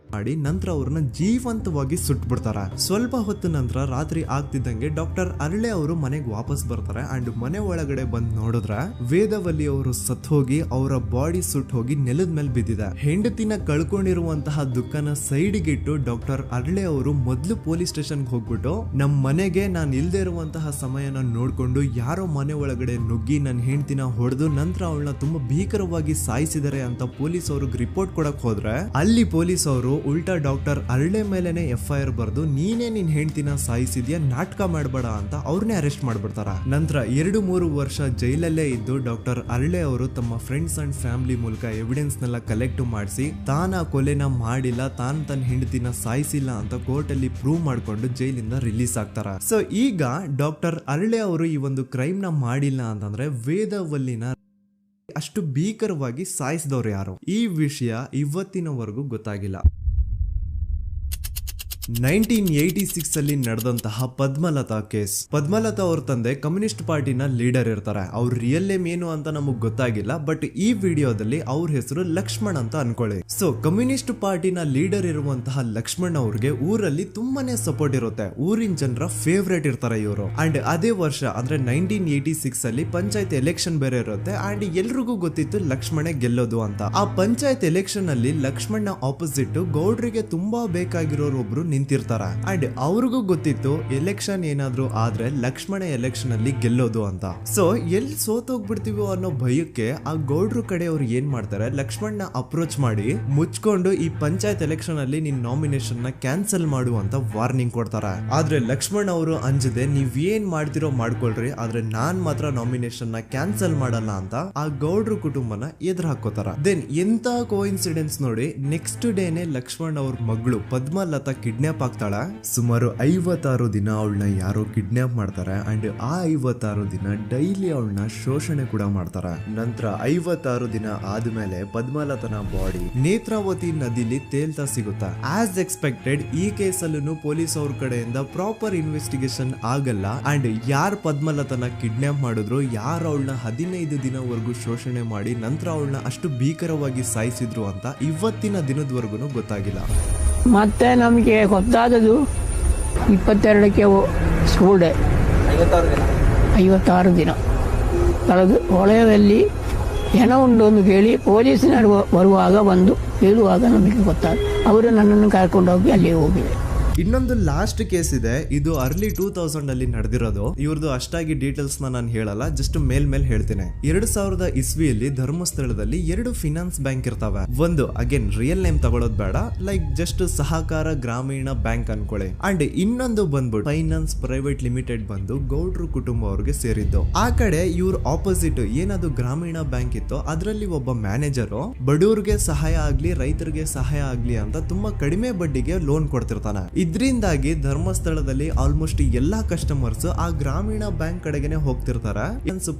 ಅವ್ರನ್ನ ಜೀವಂತವಾಗಿ ಸುಟ್ಬಿಡ್ತಾರ. ಸ್ವಲ್ಪ ಹೊತ್ತು ನಂತರ ರಾತ್ರಿ ಆಗ್ತಿದ್ದಂಗೆ ಡಾಕ್ಟರ್ ಅರಳೆ ಅವರು ಮನೆಗೆ ವಾಪಸ್ ಬರ್ತಾರೆ ಅಂಡ್ ಮನೆ ಒಳಗಡೆ ಬಂದ್ ನೋಡಿದ್ರೆ ವೇದಾವಲ್ಲಿ ಅವರು ಸತ್ ಹೋಗಿ ಅವರ ಬಾಡಿ ಸುಟ್ ಹೋಗಿ ನೆಲದ ಮೇಲೆ ಬಿದ್ದಿದೆ. ಹೆಂಡತಿನ ಕಳ್ಕೊಂಡಿರುವಂತಹ ದುಃಖನ ಸೈಡ್ಗೆ ಇಟ್ಟು ಡಾಕ್ಟರ್ ಅರಳೆ ಅವರು ಮೊದ್ಲು ಪೊಲೀಸ್ ಸ್ಟೇಷನ್ ಹೋಗ್ಬಿಟ್ಟು ನಮ್ ಮನೆಗೆ ನಾನ್ ಇಲ್ದೇ ಇರುವಂತಹ ಸಮಯನ ನೋಡ್ಕೊಂಡು ಯಾರೋ ಮನೆ ಒಳಗಡೆ ನುಗ್ಗಿ ನನ್ನ ಹೆಂಡತಿನ ಹೊಡೆದು ನಂತರ ಅವಳನ್ನ ತುಂಬಾ ಭೀಕರವಾಗಿ ಸಾಯಿಸಿದರೆ ಅಂತ ಪೊಲೀಸ್ ಅವ್ರಿಗೆ ರಿಪೋರ್ಟ್ ಕೊಡಕ್ ಹೋದ್ರೆ ಅಲ್ಲಿ ಪೊಲೀಸ್ ಅವರು ಉಲ್ಟಾ ಡಾಕ್ಟರ್ ಅರಳೆ ಮೇಲೆನೆ FIR ಬರ್ದು ನೀನೇ ನಿನ್ ಹೆಂಡತಿನ ಸಾಯಿಸಿದ್ಯಾ, ನಾಟಕ ಮಾಡಬೇಡ ಅಂತ ಅವ್ರನ್ನೇ ಅರೆಸ್ಟ್ ಮಾಡ್ಬಿಡ್ತಾರ. ನಂತರ 2-3 ವರ್ಷ ಜೈಲಲ್ಲೇ ಇದ್ದು ಡಾಕ್ಟರ್ ಅರಳೆ ಅವರು ತಮ್ಮ ಫ್ರೆಂಡ್ಸ್ ಅಂಡ್ ಫ್ಯಾಮಿಲಿ ಮೂಲಕ ಎವಿಡೆನ್ಸ್ ನೆಲ್ಲ ಕಲೆಕ್ಟ್ ಮಾಡಿಸಿ ತಾನ ಕೊಲೆನ ಮಾಡಿಲ್ಲ, ತನ್ನ ಹೆಂಡತಿನ ಸಾಯಿಸಿಲ್ಲ ಅಂತ ಕೋರ್ಟ್ ಅಲ್ಲಿ ಪ್ರೂವ್ ಮಾಡ್ಕೊಂಡು ಜೈಲಿಂದ ರಿಲೀಸ್ ಆಗ್ತಾರ. ಸೊ ಈಗ ಡಾಕ್ಟರ್ ಅರಳೆ ಅವರು ಈ ಒಂದು ಕ್ರೈಮ್ ನ ಮಾಡಿಲ್ಲ ಅಂತಂದ್ರೆ ವೇದಾವಲ್ಲಿನ ಅಷ್ಟು ಭೀಕರವಾಗಿ ಸಾಯಿಸಿದವ್ರು ಯಾರು, ಈ ವಿಷಯ ಇವತ್ತಿನವರೆಗೂ ಗೊತ್ತಾಗಿಲ್ಲ. 1986 ಅಲ್ಲಿ ನಡೆದಂತಹ ಪದ್ಮಲತಾ ಕೇಸ್. ಪದ್ಮಲತಾ ಅವ್ರ ತಂದೆ ಕಮ್ಯುನಿಸ್ಟ್ ಪಾರ್ಟಿನ ಲೀಡರ್ ಇರ್ತಾರೆ. ಅವ್ರ ರಿಯಲ್ ನೇಮ್ ಏನು ಅಂತ ನಮಗ್ ಗೊತ್ತಾಗಿಲ್ಲ, ಬಟ್ ಈ ವಿಡಿಯೋದಲ್ಲಿ ಅವ್ರ ಹೆಸರು ಲಕ್ಷ್ಮಣ್ ಅಂತ ಅನ್ಕೊಳ್ಳಿ. ಸೊ ಕಮ್ಯುನಿಸ್ಟ್ ಪಾರ್ಟಿನ ಲೀಡರ್ ಇರುವಂತಹ ಲಕ್ಷ್ಮಣ್ ಅವ್ರಿಗೆ ಊರಲ್ಲಿ ತುಂಬಾನೇ ಸಪೋರ್ಟ್ ಇರುತ್ತೆ, ಊರಿನ ಜನರ ಫೇವ್ರೇಟ್ ಇರ್ತಾರೆ ಇವರು. ಅಂಡ್ ಅದೇ ವರ್ಷ ಅಂದ್ರೆ 1986 ಅಲ್ಲಿ ಪಂಚಾಯತ್ ಎಲೆಕ್ಷನ್ ಬೇರೆ ಇರುತ್ತೆ ಅಂಡ್ ಎಲ್ರಿಗೂ ಗೊತ್ತಿತ್ತು ಲಕ್ಷ್ಮಣೆ ಗೆಲ್ಲೋದು ಅಂತ. ಆ ಪಂಚಾಯತ್ ಎಲೆಕ್ಷನ್ ಅಲ್ಲಿ ಲಕ್ಷ್ಮಣ್ ಆಪೋಸಿಟ್ ಗೌಡ್ರಿಗೆ ತುಂಬಾ ಬೇಕಾಗಿರೋರು ಒಬ್ರು ನಿಂತಿರ್ತಾರ ಅಂಡ್ ಅವ್ರಿಗೂ ಗೊತ್ತಿತ್ತು ಎಲೆಕ್ಷನ್ ಏನಾದ್ರು ಆದ್ರೆ ಲಕ್ಷ್ಮಣ ಎಲೆಕ್ಷನ್ ಅಲ್ಲಿ ಗೆಲ್ಲೋದು ಅಂತ. ಸೊ ಎಲ್ಲಿ ಸೋತೋಗ್ಬಿಡ್ತೀವೋ ಅನ್ನೋ ಭಯಕ್ಕೆ ಆ ಗೌಡ್ರು ಕಡೆ ಅವ್ರು ಏನ್ ಮಾಡ್ತಾರೆ, ಲಕ್ಷ್ಮಣ್ನ ಅಪ್ರೋಚ್ ಮಾಡಿ ಮುಚ್ಕೊಂಡು ಈ ಪಂಚಾಯತ್ ಎಲೆಕ್ಷನ್ ಅಲ್ಲಿ ನಿನ್ ನಾಮಿನೇಷನ್ ನ ಕ್ಯಾನ್ಸಲ್ ಮಾಡು ಅಂತ ವಾರ್ನಿಂಗ್ ಕೊಡ್ತಾರ. ಆದ್ರೆ ಲಕ್ಷ್ಮಣ್ ಅವರು ಅಂಜದೆ ನೀವ್ ಏನ್ ಮಾಡ್ತಿರೋ ಮಾಡ್ಕೊಳ್ರಿ, ಆದ್ರೆ ನಾನ್ ಮಾತ್ರ ನಾಮಿನೇಷನ್ ನ ಕ್ಯಾನ್ಸಲ್ ಮಾಡಲ್ಲ ಅಂತ ಆ ಗೌಡ್ರು ಕುಟುಂಬನ ಎದುರು ಹಾಕೋತಾರ. ದೆನ್ ಎಂತ ಕೋಇನ್ಸಿಡೆನ್ಸ್ ನೋಡಿ, ನೆಕ್ಸ್ಟ್ ಡೇನೆ ಲಕ್ಷ್ಮಣ್ ಅವ್ರ ಮಗಳು ಪದ್ಮಲತಾ ಕಿಡ್ನಾಪ್ ಆಗ್ತಾಳ. ಸುಮಾರು 56 ದಿನ ಅವಳನ್ನ ಯಾರೋ ಕಿಡ್ನಾಪ್ ಮಾಡ್ತಾರೆ ಅಂಡ್ ಆ 56 ದಿನ ಡೈಲಿ ಅವಳನ್ನ ಶೋಷಣೆ ಕೂಡ ಮಾಡ್ತಾರ. ನಂತರ 56 ದಿನ ಆದ್ಮೇಲೆ ಪದ್ಮಲತನ ಬಾಡಿ ನೇತ್ರಾವತಿ ನದಿಲಿ ತೇಲ್ತಾ ಸಿಗುತ್ತಾ. ಆಸ್ ಎಕ್ಸ್ಪೆಕ್ಟೆಡ್ ಈ ಕೇಸಲ್ಲೂ ಪೊಲೀಸ್ ಅವ್ರ ಕಡೆಯಿಂದ ಪ್ರಾಪರ್ ಇನ್ವೆಸ್ಟಿಗೇಷನ್ ಆಗಲ್ಲ ಅಂಡ್ ಯಾರ್ ಪದ್ಮಲತನ ಕಿಡ್ನಾಪ್ ಮಾಡಿದ್ರು, ಯಾರು ಅವಳನ್ನ 15 ದಿನವರೆಗೂ ಶೋಷಣೆ ಮಾಡಿ ನಂತರ ಅವಳನ್ನ ಅಷ್ಟು ಭೀಕರವಾಗಿ ಸಾಯಿಸಿದ್ರು ಅಂತ ಇವತ್ತಿನ ದಿನದವರೆಗೂ ಗೊತ್ತಾಗಿಲ್ಲ. ಮತ್ತೆ ನಮಗೆ ಗೊತ್ತಾದದು 22ಕ್ಕೆ ಸ್ಕೂಲ್ ಡೇ 56 ದಿನ ಕಳೆದು ಹೊಳೆಯಲ್ಲಿ ಹೆಣ ಉಂಡು ಎಂದು ಕೇಳಿ ಪೊಲೀಸಿನವರು ಬರುವಾಗ ಬಂದು ಹೇಳುವಾಗ ನಮಗೆ ಗೊತ್ತಾದ. ಅವರು ನನ್ನನ್ನು ಕರ್ಕೊಂಡೋಗಿ ಅಲ್ಲಿಗೆ ಹೋಗಿವೆ. ಇನ್ನೊಂದು ಲಾಸ್ಟ್ ಕೇಸ್ ಇದೆ, ಇದು ಅರ್ಲಿ 2000 ಅಲ್ಲಿ ನಡೆದಿರೋದು. ಇವ್ರದ್ದು ಅಷ್ಟಾಗಿ ಡೀಟೇಲ್ಸ್ ನಾನು ಹೇಳಲ್ಲ, ಜಸ್ಟ್ ಮೇಲ್ ಹೇಳ್ತೀನಿ. 2000 ಇಸ್ವಿಯಲ್ಲಿ ಧರ್ಮಸ್ಥಳದಲ್ಲಿ 2 ಫಿನಾನ್ಸ್ ಬ್ಯಾಂಕ್ ಇರ್ತಾವೆ. ಒಂದು ಅಗೇನ್ ರಿಯಲ್ ನೇಮ್ ತಗೊಳ್ಳೋದು ಬೇಡ, ಲೈಕ್ ಜಸ್ಟ್ ಸಹಕಾರ ಗ್ರಾಮೀಣ ಬ್ಯಾಂಕ್ ಅನ್ಕೊಳ್ಳಿ. ಅಂಡ್ ಇನ್ನೊಂದು ಬಂದ್ಬಿಟ್ಟು ಫೈನಾನ್ಸ್ ಪ್ರೈವೇಟ್ ಲಿಮಿಟೆಡ್ ಬಂದು ಗೌಡ್ರು ಕುಟುಂಬ ಅವ್ರಿಗೆ ಸೇರಿದ್ದು. ಆ ಕಡೆ ಇವ್ರ ಆಪೋಸಿಟ್ ಏನದು ಗ್ರಾಮೀಣ ಬ್ಯಾಂಕ್ ಇತ್ತು, ಅದರಲ್ಲಿ ಒಬ್ಬ ಮ್ಯಾನೇಜರು ಬಡವ್ರಿಗೆ ಸಹಾಯ ಆಗ್ಲಿ ರೈತರಿಗೆ ಸಹಾಯ ಆಗ್ಲಿ ಅಂತ ತುಂಬಾ ಕಡಿಮೆ ಬಡ್ಡಿಗೆ ಲೋನ್ ಕೊಡ್ತಿರ್ತಾನೆ. ಇದರಿಂದಾಗಿ ಧರ್ಮಸ್ಥಳದಲ್ಲಿ ಆಲ್ಮೋಸ್ಟ್ ಎಲ್ಲಾ ಕಸ್ಟಮರ್ಸ್ ಆ ಗ್ರಾಮೀಣ ಬ್ಯಾಂಕ್ ಕಡೆಗೆ ಹೋಗ್ತಿರ್ತಾರೆ,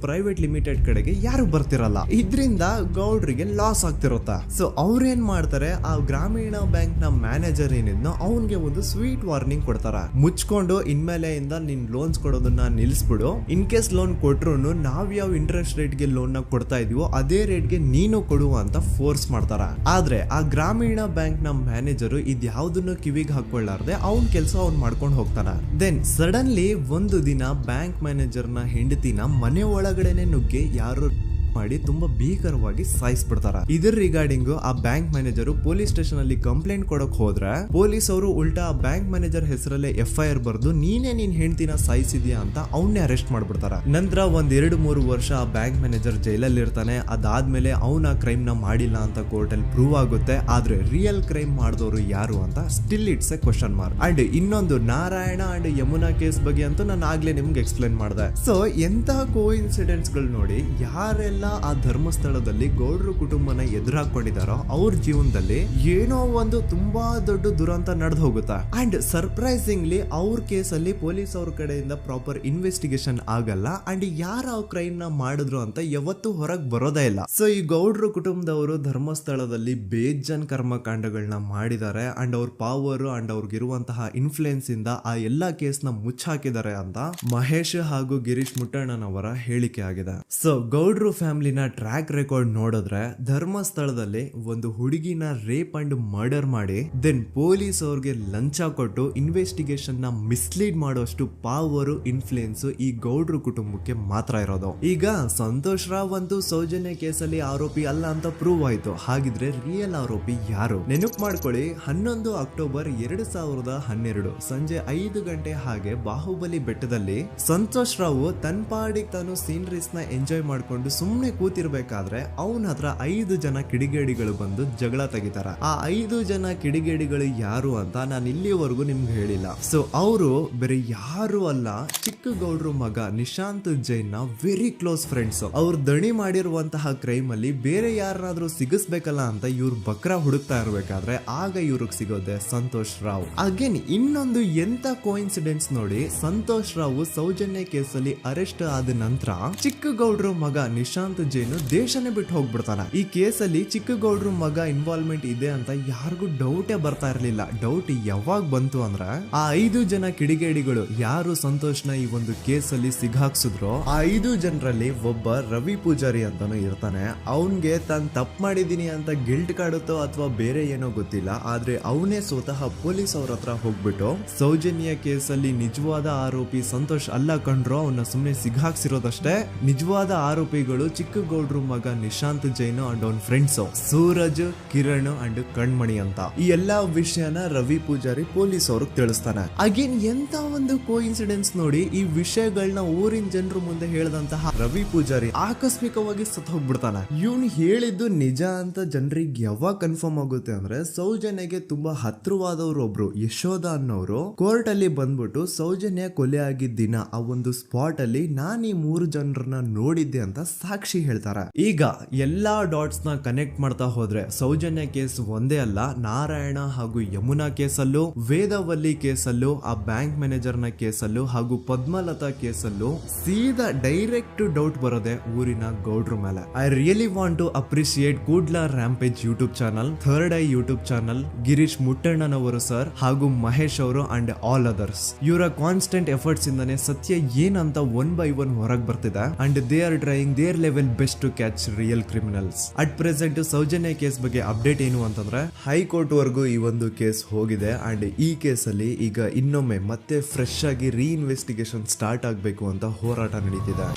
ಪ್ರೈವೇಟ್ ಲಿಮಿಟೆಡ್ ಕಡೆಗೆ ಯಾರು ಬರ್ತಿರಲ್ಲ. ಇದರಿಂದ ಗೌಡ್ರಿಗೆ ಲಾಸ್ ಆಗ್ತಿರುತ್ತಾ. ಸೊ ಅವ್ರೇನ್ ಮಾಡ್ತಾರೆ, ಆ ಗ್ರಾಮೀಣ ಬ್ಯಾಂಕ್ ನ ಮ್ಯಾನೇಜರ್ ಏನಿದ್ನೋ ಅವನ್ಗೆ ಒಂದು ಸ್ವೀಟ್ ವಾರ್ನಿಂಗ್ ಕೊಡ್ತಾರ, ಮುಚ್ಕೊಂಡು ಇನ್ಮೇಲೆ ಇಂದ ನಿನ್ ಲೋನ್ಸ್ ಕೊಡೋದನ್ನ ನಿಲ್ಸ್ಬಿಡು. ಇನ್ ಕೇಸ್ ಲೋನ್ ಕೊಟ್ರು ನಾವ್ ಯಾವ ಇಂಟ್ರೆಸ್ಟ್ ರೇಟ್ ಗೆ ಲೋನ್ ನ ಕೊಡ್ತಾ ಇದೀವೋ ಅದೇ ರೇಟ್ ಗೆ ನೀನು ಕೊಡುವ ಅಂತ ಫೋರ್ಸ್ ಮಾಡ್ತಾರ. ಆದ್ರೆ ಆ ಗ್ರಾಮೀಣ ಬ್ಯಾಂಕ್ ನ ಮ್ಯಾನೇಜರ್ ಇದ್ಯಾವುದನ್ನು ಕಿವಿಗೆ ಹಾಕೊಳ್ಳಾರ್ದೆ ಅವನ್ ಕೆಲಸ ಅವ್ನ್ ಮಾಡ್ಕೊಂಡು ಹೋಗ್ತಾನ. ದೆನ್ ಸಡನ್ಲಿ ಒಂದು ದಿನ ಬ್ಯಾಂಕ್ ಮ್ಯಾನೇಜರ್ ನ ಹೆಂಡತಿನ ಮನೆ ಒಳಗಡೆನೆ ನುಗ್ಗಿ ಯಾರು ಮಾಡಿ ತುಂಬಾ ಭೀಕರವಾಗಿ ಸಾಯಿಸ್ಬಿಡ್ತಾರ. ಇದರ ರಿಗಾರ್ಡಿಂಗ್ ಆ ಬ್ಯಾಂಕ್ ಮ್ಯಾನೇಜರ್ ಪೊಲೀಸ್ ಸ್ಟೇಷನ್ ಅಲ್ಲಿ ಕಂಪ್ಲೇಂಟ್ ಕೊಡಕ್ ಹೋದ್ರೆ ಪೊಲೀಸ್ ಅವರು ಉಲ್ಟಾ ಆ ಬ್ಯಾಂಕ್ ಮ್ಯಾನೇಜರ್ ಹೆಸರಲ್ಲೇ FIR ಬರ್ದು ನೀನೇ ನಿನ್ ಹೆಂಡತಿನ ಸಾಯಿಸಿದ್ಯಾ ಅಂತ ಅವನ್ನೇ ಅರೆಸ್ಟ್ ಮಾಡ್ಬಿಡ್ತಾರ. ನಂತರ 1-2-3 ವರ್ಷ ಆ ಬ್ಯಾಂಕ್ ಮ್ಯಾನೇಜರ್ ಜೈಲಲ್ಲಿ ಇರ್ತಾನೆ. ಅದಾದ್ಮೇಲೆ ಅವನ ಕ್ರೈಮ್ ನ ಮಾಡಿಲ್ಲ ಅಂತ ಕೋರ್ಟ್ ಅಲ್ಲಿ ಪ್ರೂವ್ ಆಗುತ್ತೆ. ಆದ್ರೆ ರಿಯಲ್ ಕ್ರೈಮ್ ಮಾಡಿದವರು ಯಾರು ಅಂತ still it's A question mark. And ಇನ್ನೊಂದು ನಾರಾಯಣ ಅಂಡ್ ಯಮುನಾ ಕೇಸ್ ಬಗ್ಗೆ ಅಂತೂ ನಾನು ಆಗ್ಲೇ ನಿಮ್ಗೆ ಎಕ್ಸ್ಪ್ಲೇನ್ ಮಾಡಿದೆ. ಸೊ ಎಂತಹ ಕೋ ಇನ್ಸಿಡೆಂಟ್ಸ್ ಗಳು ನೋಡಿ, ಯಾರೆಲ್ಲ ಆ ಧರ್ಮಸ್ಥಳದಲ್ಲಿ ಗೌಡ್ರು ಕುಟುಂಬನ ಎದುರಾಕೊಂಡಿದಾರೋ ಅವ್ರ ಜೀವನದಲ್ಲಿ ಏನೋ ಒಂದು ತುಂಬಾ ದೊಡ್ಡ ದುರಂತ ನಡೆದು ಹೋಗುತ್ತಾ. ಅಂಡ್ ಸರ್ಪ್ರೈಸಿಂಗ್ಲಿ ಅವ್ರ ಕೇಸಲ್ಲಿ ಪೊಲೀಸ್ ಅವ್ರ ಕಡೆಯಿಂದ ಪ್ರಾಪರ್ ಇನ್ವೆಸ್ಟಿಗೇಷನ್ ಆಗಲ್ಲ. ಅಂಡ್ ಯಾರ ಆ ಕ್ರೈಮ್ ನ ಮಾಡಿದ್ರು ಅಂತ ಯಾವತ್ತೂ ಹೊರಗೆ ಬರೋದೇ ಇಲ್ಲ. ಸೊ ಈ ಗೌಡ್ರು ಕುಟುಂಬದವರು ಧರ್ಮಸ್ಥಳದಲ್ಲಿ ಬೇಜನ್ ಕರ್ಮಕಾಂಡಗಳನ್ನ ಮಾಡಿದ್ದಾರೆ. ಅಂಡ್ ಅವ್ರ ಪವರ್ ಅಂಡ್ ಅವ್ರಿಗಿರುವಂತಹ ಇನ್ಫ್ಲೂಯೆನ್ಸ್ ಇಂದ ಆ ಎಲ್ಲಾ ಕೇಸ್ ನ ಮುಚ್ಚಾಕಿದ್ದಾರೆ ಅಂತ ಮಹೇಶ್ ಹಾಗೂ ಗಿರೀಶ್ ಮುಟ್ಟಣ್ಣನವರ ಹೇಳಿಕೆ ಆಗಿದೆ. ಸೊ ಗೌಡ್ರು ಫ್ಯಾಮಿಲಿನ ಟ್ರ್ಯಾಕ್ ರೆಕಾರ್ಡ್ ನೋಡಿದ್ರೆ ಧರ್ಮಸ್ಥಳದಲ್ಲಿ ಒಂದು ಹುಡುಗಿನ ರೇಪ್ ಅಂಡ್ ಮರ್ಡರ್ ಮಾಡಿ ದೆನ್ ಪೊಲೀಸ್ ಅವ್ರಿಗೆ ಲಂಚ ಕೊಟ್ಟು ಇನ್ವೆಸ್ಟಿಗೇಷನ್ ನ ಮಿಸ್ಲೀಡ್ ಮಾಡುವಷ್ಟು ಪವರ್ ಇನ್ಫ್ಲೂಯೆನ್ಸ್ ಈ ಗೌಡ್ರು ಕುಟುಂಬಕ್ಕೆ ಮಾತ್ರ ಇರೋದು. ಈಗ ಸಂತೋಷ್ ರಾವ್ ಅಂತೂ ಸೌಜನ್ಯ ಕೇಸಲ್ಲಿ ಆರೋಪಿ ಅಲ್ಲ ಅಂತ ಪ್ರೂವ್ ಆಯ್ತು. ಹಾಗಿದ್ರೆ ರಿಯಲ್ ಆರೋಪಿ ಯಾರು? ನೆನಪು ಮಾಡ್ಕೊಳ್ಳಿ, 11 ಅಕ್ಟೋಬರ್ 2012 ಸಂಜೆ 5 ಗಂಟೆ ಹಾಗೆ ಬಾಹುಬಲಿ ಬೆಟ್ಟದಲ್ಲಿ ಸಂತೋಷ್ ರಾವ್ ತನ್ನ ಪಾಡಿಗೆ ತಾನು ಸೀನರೀಸ್ ನ ಎಂಜಾಯ್ ಮಾಡ್ಕೊಂಡು ಸುಮ್ಮನೆ ಕೂತಿರ್ಬೇಕಾದ್ರೆ ಅವನ ಹತ್ರ 5 ಜನ ಕಿಡಿಗೇಡಿಗಳು ಬಂದು ಜಗಳ ತೆಗಿತಾರ. ಆ 5 ಜನ ಕಿಡಿಗೇಡಿಗಳು ಯಾರು ಅಂತ ನಾನು ಇಲ್ಲಿವರೆಗೂ ನಿಮ್ಗೆ ಹೇಳಿಲ್ಲ. ಸೊ ಅವರು ಬೇರೆ ಯಾರು ಅಲ್ಲ, ಚಿಕ್ಕ ಗೌಡ್ರು ಮಗ ನಿಶಾಂತ್ ಜೈನ್ ನ ವೆರಿ ಕ್ಲೋಸ್ ಫ್ರೆಂಡ್ಸ್. ಅವ್ರು ದಣಿ ಮಾಡಿರುವಂತಹ ಕ್ರೈಮ್ ಅಲ್ಲಿ ಬೇರೆ ಯಾರನ್ನಾದ್ರೂ ಸಿಗಿಸ್ಬೇಕಲ್ಲ ಅಂತ ಇವ್ರು ಬಕ್ರ ಹುಡುಕ್ತಾ ಇರ್ಬೇಕಾದ್ರೆ ಆಗ ಇವ್ರಿಗೆ ಸಿಗೋದೆ ಸಂತೋಷ್ ರಾವ್. ಅಗೇನ್ ಇನ್ನೊಂದು ಎಂತ ಕೋಇನ್ಸಿಡೆನ್ಸ್ ನೋಡಿ, ಸಂತೋಷ್ ರಾವ್ ಸೌಜನ್ಯ ಕೇಸಲ್ಲಿ ಅರೆಸ್ಟ್ ಆದ ನಂತರ ಚಿಕ್ಕ ಗೌಡ್ರು ಮಗ ನಿಶಾಂತ್ ಜೈನ್ ದೇಶನೇ ಬಿಟ್ಟು ಹೋಗ್ಬಿಡ್ತಾನೆ. ಈ ಕೇಸಲ್ಲಿ ಚಿಕ್ಕ ಗೌಡ್ರು ಮಗ ಇನ್ವಾಲ್ವ್ಮೆಂಟ್ ಇದೆ ಅಂತ ಯಾರಿಗೂ ಡೌಟೇ ಬರ್ತಾ ಇರ್ಲಿಲ್ಲ. ಡೌಟ್ ಯಾವಾಗ ಬಂತು ಅಂದ್ರೆ ಆ 5 ಜನ ಕಿಡಿಗೇಡಿಗಳು ಯಾರು ಸಂತೋಷ್ನ ಈ ಒಂದು ಕೇಸಲ್ಲಿ ಸಿಗಾಕ್ಸಿದ್ರು ಆ 5 ಜನರಲ್ಲಿ ಒಬ್ಬ ರವಿ ಪೂಜಾರಿ ಅಂತಾನು ಇರ್ತಾನೆ. ಅವನ್ಗೆ ತಾನು ತಪ್ಪು ಮಾಡಿದೀನಿ ಅಂತ ಗಿಲ್ಟ್ ಕಾಡುತ್ತೋ ಅಥವಾ ಬೇರೆ ಏನೋ ಗೊತ್ತಿಲ್ಲ, ಆದ್ರೆ ಅವನೇ ಸ್ವತಃ ಪೊಲೀಸ್ ಅವ್ರ ಹತ್ರ ಹೋಗ್ಬಿಟ್ಟು ಸೌಜನ್ಯ ಕೇಸಲ್ಲಿ ನಿಜವಾದ ಆರೋಪಿ ಸಂತೋಷ್ ಅಲ್ಲ ಕಂಡ್ರು, ಅವನ್ನ ಸುಮ್ನೆ ಸಿಗಾಕ್ಸಿರೋದಷ್ಟೇ, ನಿಜವಾದ ಆರೋಪಿಗಳು ಚಿಕ್ಕ ಗೌಡ್ರು ಮಗ ನಿಶಾಂತ್ ಜೈನ್ ಅಂಡ್ ಅವನ್ ಫ್ರೆಂಡ್ಸ್ ಸೂರಜ್, ಕಿರಣ್ ಅಂಡ್ ಕಣ್ಮಣಿ ಅಂತ. ಈ ಎಲ್ಲಾ ವಿಷಯನ ರವಿ ಪೂಜಾರಿ ಪೊಲೀಸ್ ಅವ್ರಿಗೆ ತಿಳಿಸ್ತಾನೆ. ಅಗೇನ್ ಎಂತ ಒಂದು ಕೋಇನ್ಸಿಡೆನ್ಸ್ ನೋಡಿ, ಈ ವಿಷಯಗಳನ್ನ ಊರಿನ ಜನರು ಮುಂದೆ ಹೇಳಿದಂತಹ ರವಿ ಪೂಜಾರಿ ಆಕಸ್ಮಿಕವಾಗಿ ಸತ್ ಹೋಗ್ಬಿಡ್ತಾನೆ. ಇವನು ಹೇಳಿದ್ದು ನಿಜ ಅಂತ ಜನರಿಗೆ ಯಾವಾಗ ಕನ್ಫರ್ಮ್ ಆಗುತ್ತೆ ಅಂದ್ರೆ ಸೌಜನ್ಯಗೆ ತುಂಬಾ ಹತ್ರವಾದವ್ರು ಒಬ್ರು ಯಶೋಧ ಅನ್ನೋರು ಕೋರ್ಟ್ ಅಲ್ಲಿ ಬಂದ್ಬಿಟ್ಟು ಸೌಜನ್ಯ ಕೊಲೆ ಆಗಿದ್ದ ದಿನ ಆ ಒಂದು ಸ್ಪಾಟ್ ಅಲ್ಲಿ ನಾನು ಈ 3 ಜನರನ್ನ ನೋಡಿದ್ದೆ ಅಂತ ಸಾಕ್ಷಿ ಹೇಳ್ತಾರೆ. ಈಗ ಎಲ್ಲಾ ಡಾಟ್ಸ್ ನ ಕನೆಕ್ಟ್ ಮಾಡ್ತಾ ಹೋದ್ರೆ ಸೌಜನ್ಯ ಕೇಸ್ ಒಂದೇ ಅಲ್ಲ, ನಾರಾಯಣ ಹಾಗೂ ಯಮುನಾ ಕೇಸಲ್ಲೂ, ವೇದವಲ್ಲಿ ಕೇಸಲ್ಲೂ, ಆ ಬ್ಯಾಂಕ್ ಮ್ಯಾನೇಜರ್ ನ ಕೇಸಲ್ಲೂ ಹಾಗೂ ಪದ್ಮಲತಾ ಕೇಸಲ್ಲೂ ಸೀದಾ ಡೈರೆಕ್ಟ್ ಡೌಟ್ ಬರೋದೆ ಊರಿನ ಗೌಡ್ರ ಮೇಲೆ. I really want to appreciate Kudla rampage YouTube channel, third eye YouTube channel, Girish ಮುಟ್ಟಣ್ಣನವರು ಸರ್ ಹಾಗೂ ಮಹೇಶ್ ಅವರು ಅಂಡ್ ಆಲ್ ಅದರ್ಸ್. ಇವರ ಕಾನ್ಸ್ಟೆಂಟ್ ಎಫರ್ಟ್ಸ್ ಇಂದಾನೆ ಸತ್ಯ ಏನಂತ 1 by 1 ಹೊರಗೆ ಬರ್ತಿದೆ and they are trying their level best to catch real criminals. At present Sowjanya case ಬಗ್ಗೆ ಅಪ್ಡೇಟ್ ಏನು ಅಂತಂದ್ರೆ ಹೈಕೋರ್ಟ್ ವರೆಗೂ ಈ ಒಂದು ಕೇಸ್ ಹೋಗಿದೆ ಅಂಡ್ ಈ ಕೇಸಲ್ಲಿ ಈಗ ಇನ್ನೊಮ್ಮೆ ಮತ್ತೆ ಫ್ರೆಶ್ ಆಗಿ ರೀಇನ್ವೆಸ್ಟಿಗೇಷನ್ ಸ್ಟಾರ್ಟ್ ಆಗಬೇಕು ಅಂತ ಹೋರಾಟ ನಡೀತಿದೆ.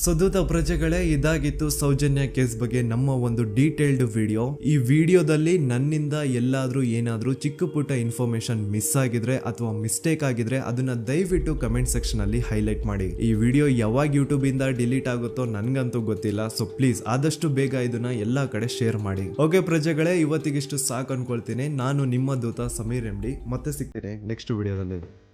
ಸದುತ ಪ್ರಜೆಗಳೇ, ಇದಾಗಿತ್ತು ಸೌಜನ್ಯ ಕೇಸ್ ಬಗ್ಗೆ ನಮ್ಮ ಒಂದು ಡೀಟೇಲ್ಡ್ ವಿಡಿಯೋ. ಈ ವಿಡಿಯೋದಲ್ಲಿ ನನ್ನಿಂದ ಎಲ್ಲಾದ್ರೂ ಏನಾದ್ರೂ ಚಿಕ್ಕ ಪುಟ್ಟ ಇನ್ಫಾರ್ಮೇಶನ್ ಮಿಸ್ ಆಗಿದ್ರೆ ಅಥವಾ ಮಿಸ್ಟೇಕ್ ಆಗಿದ್ರೆ ಅದನ್ನ ದಯವಿಟ್ಟು ಕಮೆಂಟ್ ಸೆಕ್ಷನ್ ಅಲ್ಲಿ ಹೈಲೈಟ್ ಮಾಡಿ. ಈ ವಿಡಿಯೋ ಯಾವಾಗ ಯೂಟ್ಯೂಬ್ ಇಂದ ಡಿಲೀಟ್ ಆಗುತ್ತೋ ನನ್ಗಂತೂ ಗೊತ್ತಿಲ್ಲ. ಸೊ ಪ್ಲೀಸ್ ಆದಷ್ಟು ಬೇಗ ಇದನ್ನ ಎಲ್ಲಾ ಕಡೆ ಶೇರ್ ಮಾಡಿ. ಓಕೆ ಪ್ರಜೆಗಳೇ, ಇವತ್ತಿಗಿಷ್ಟು ಸಾಕು ಅನ್ಕೊಳ್ತೀನಿ. ನಾನು ನಿಮ್ಮ ದೂತ ಸಮೀರ್ MD. ಮತ್ತೆ ಸಿಗ್ತೀನಿ ನೆಕ್ಸ್ಟ್ ವಿಡಿಯೋದಲ್ಲಿ.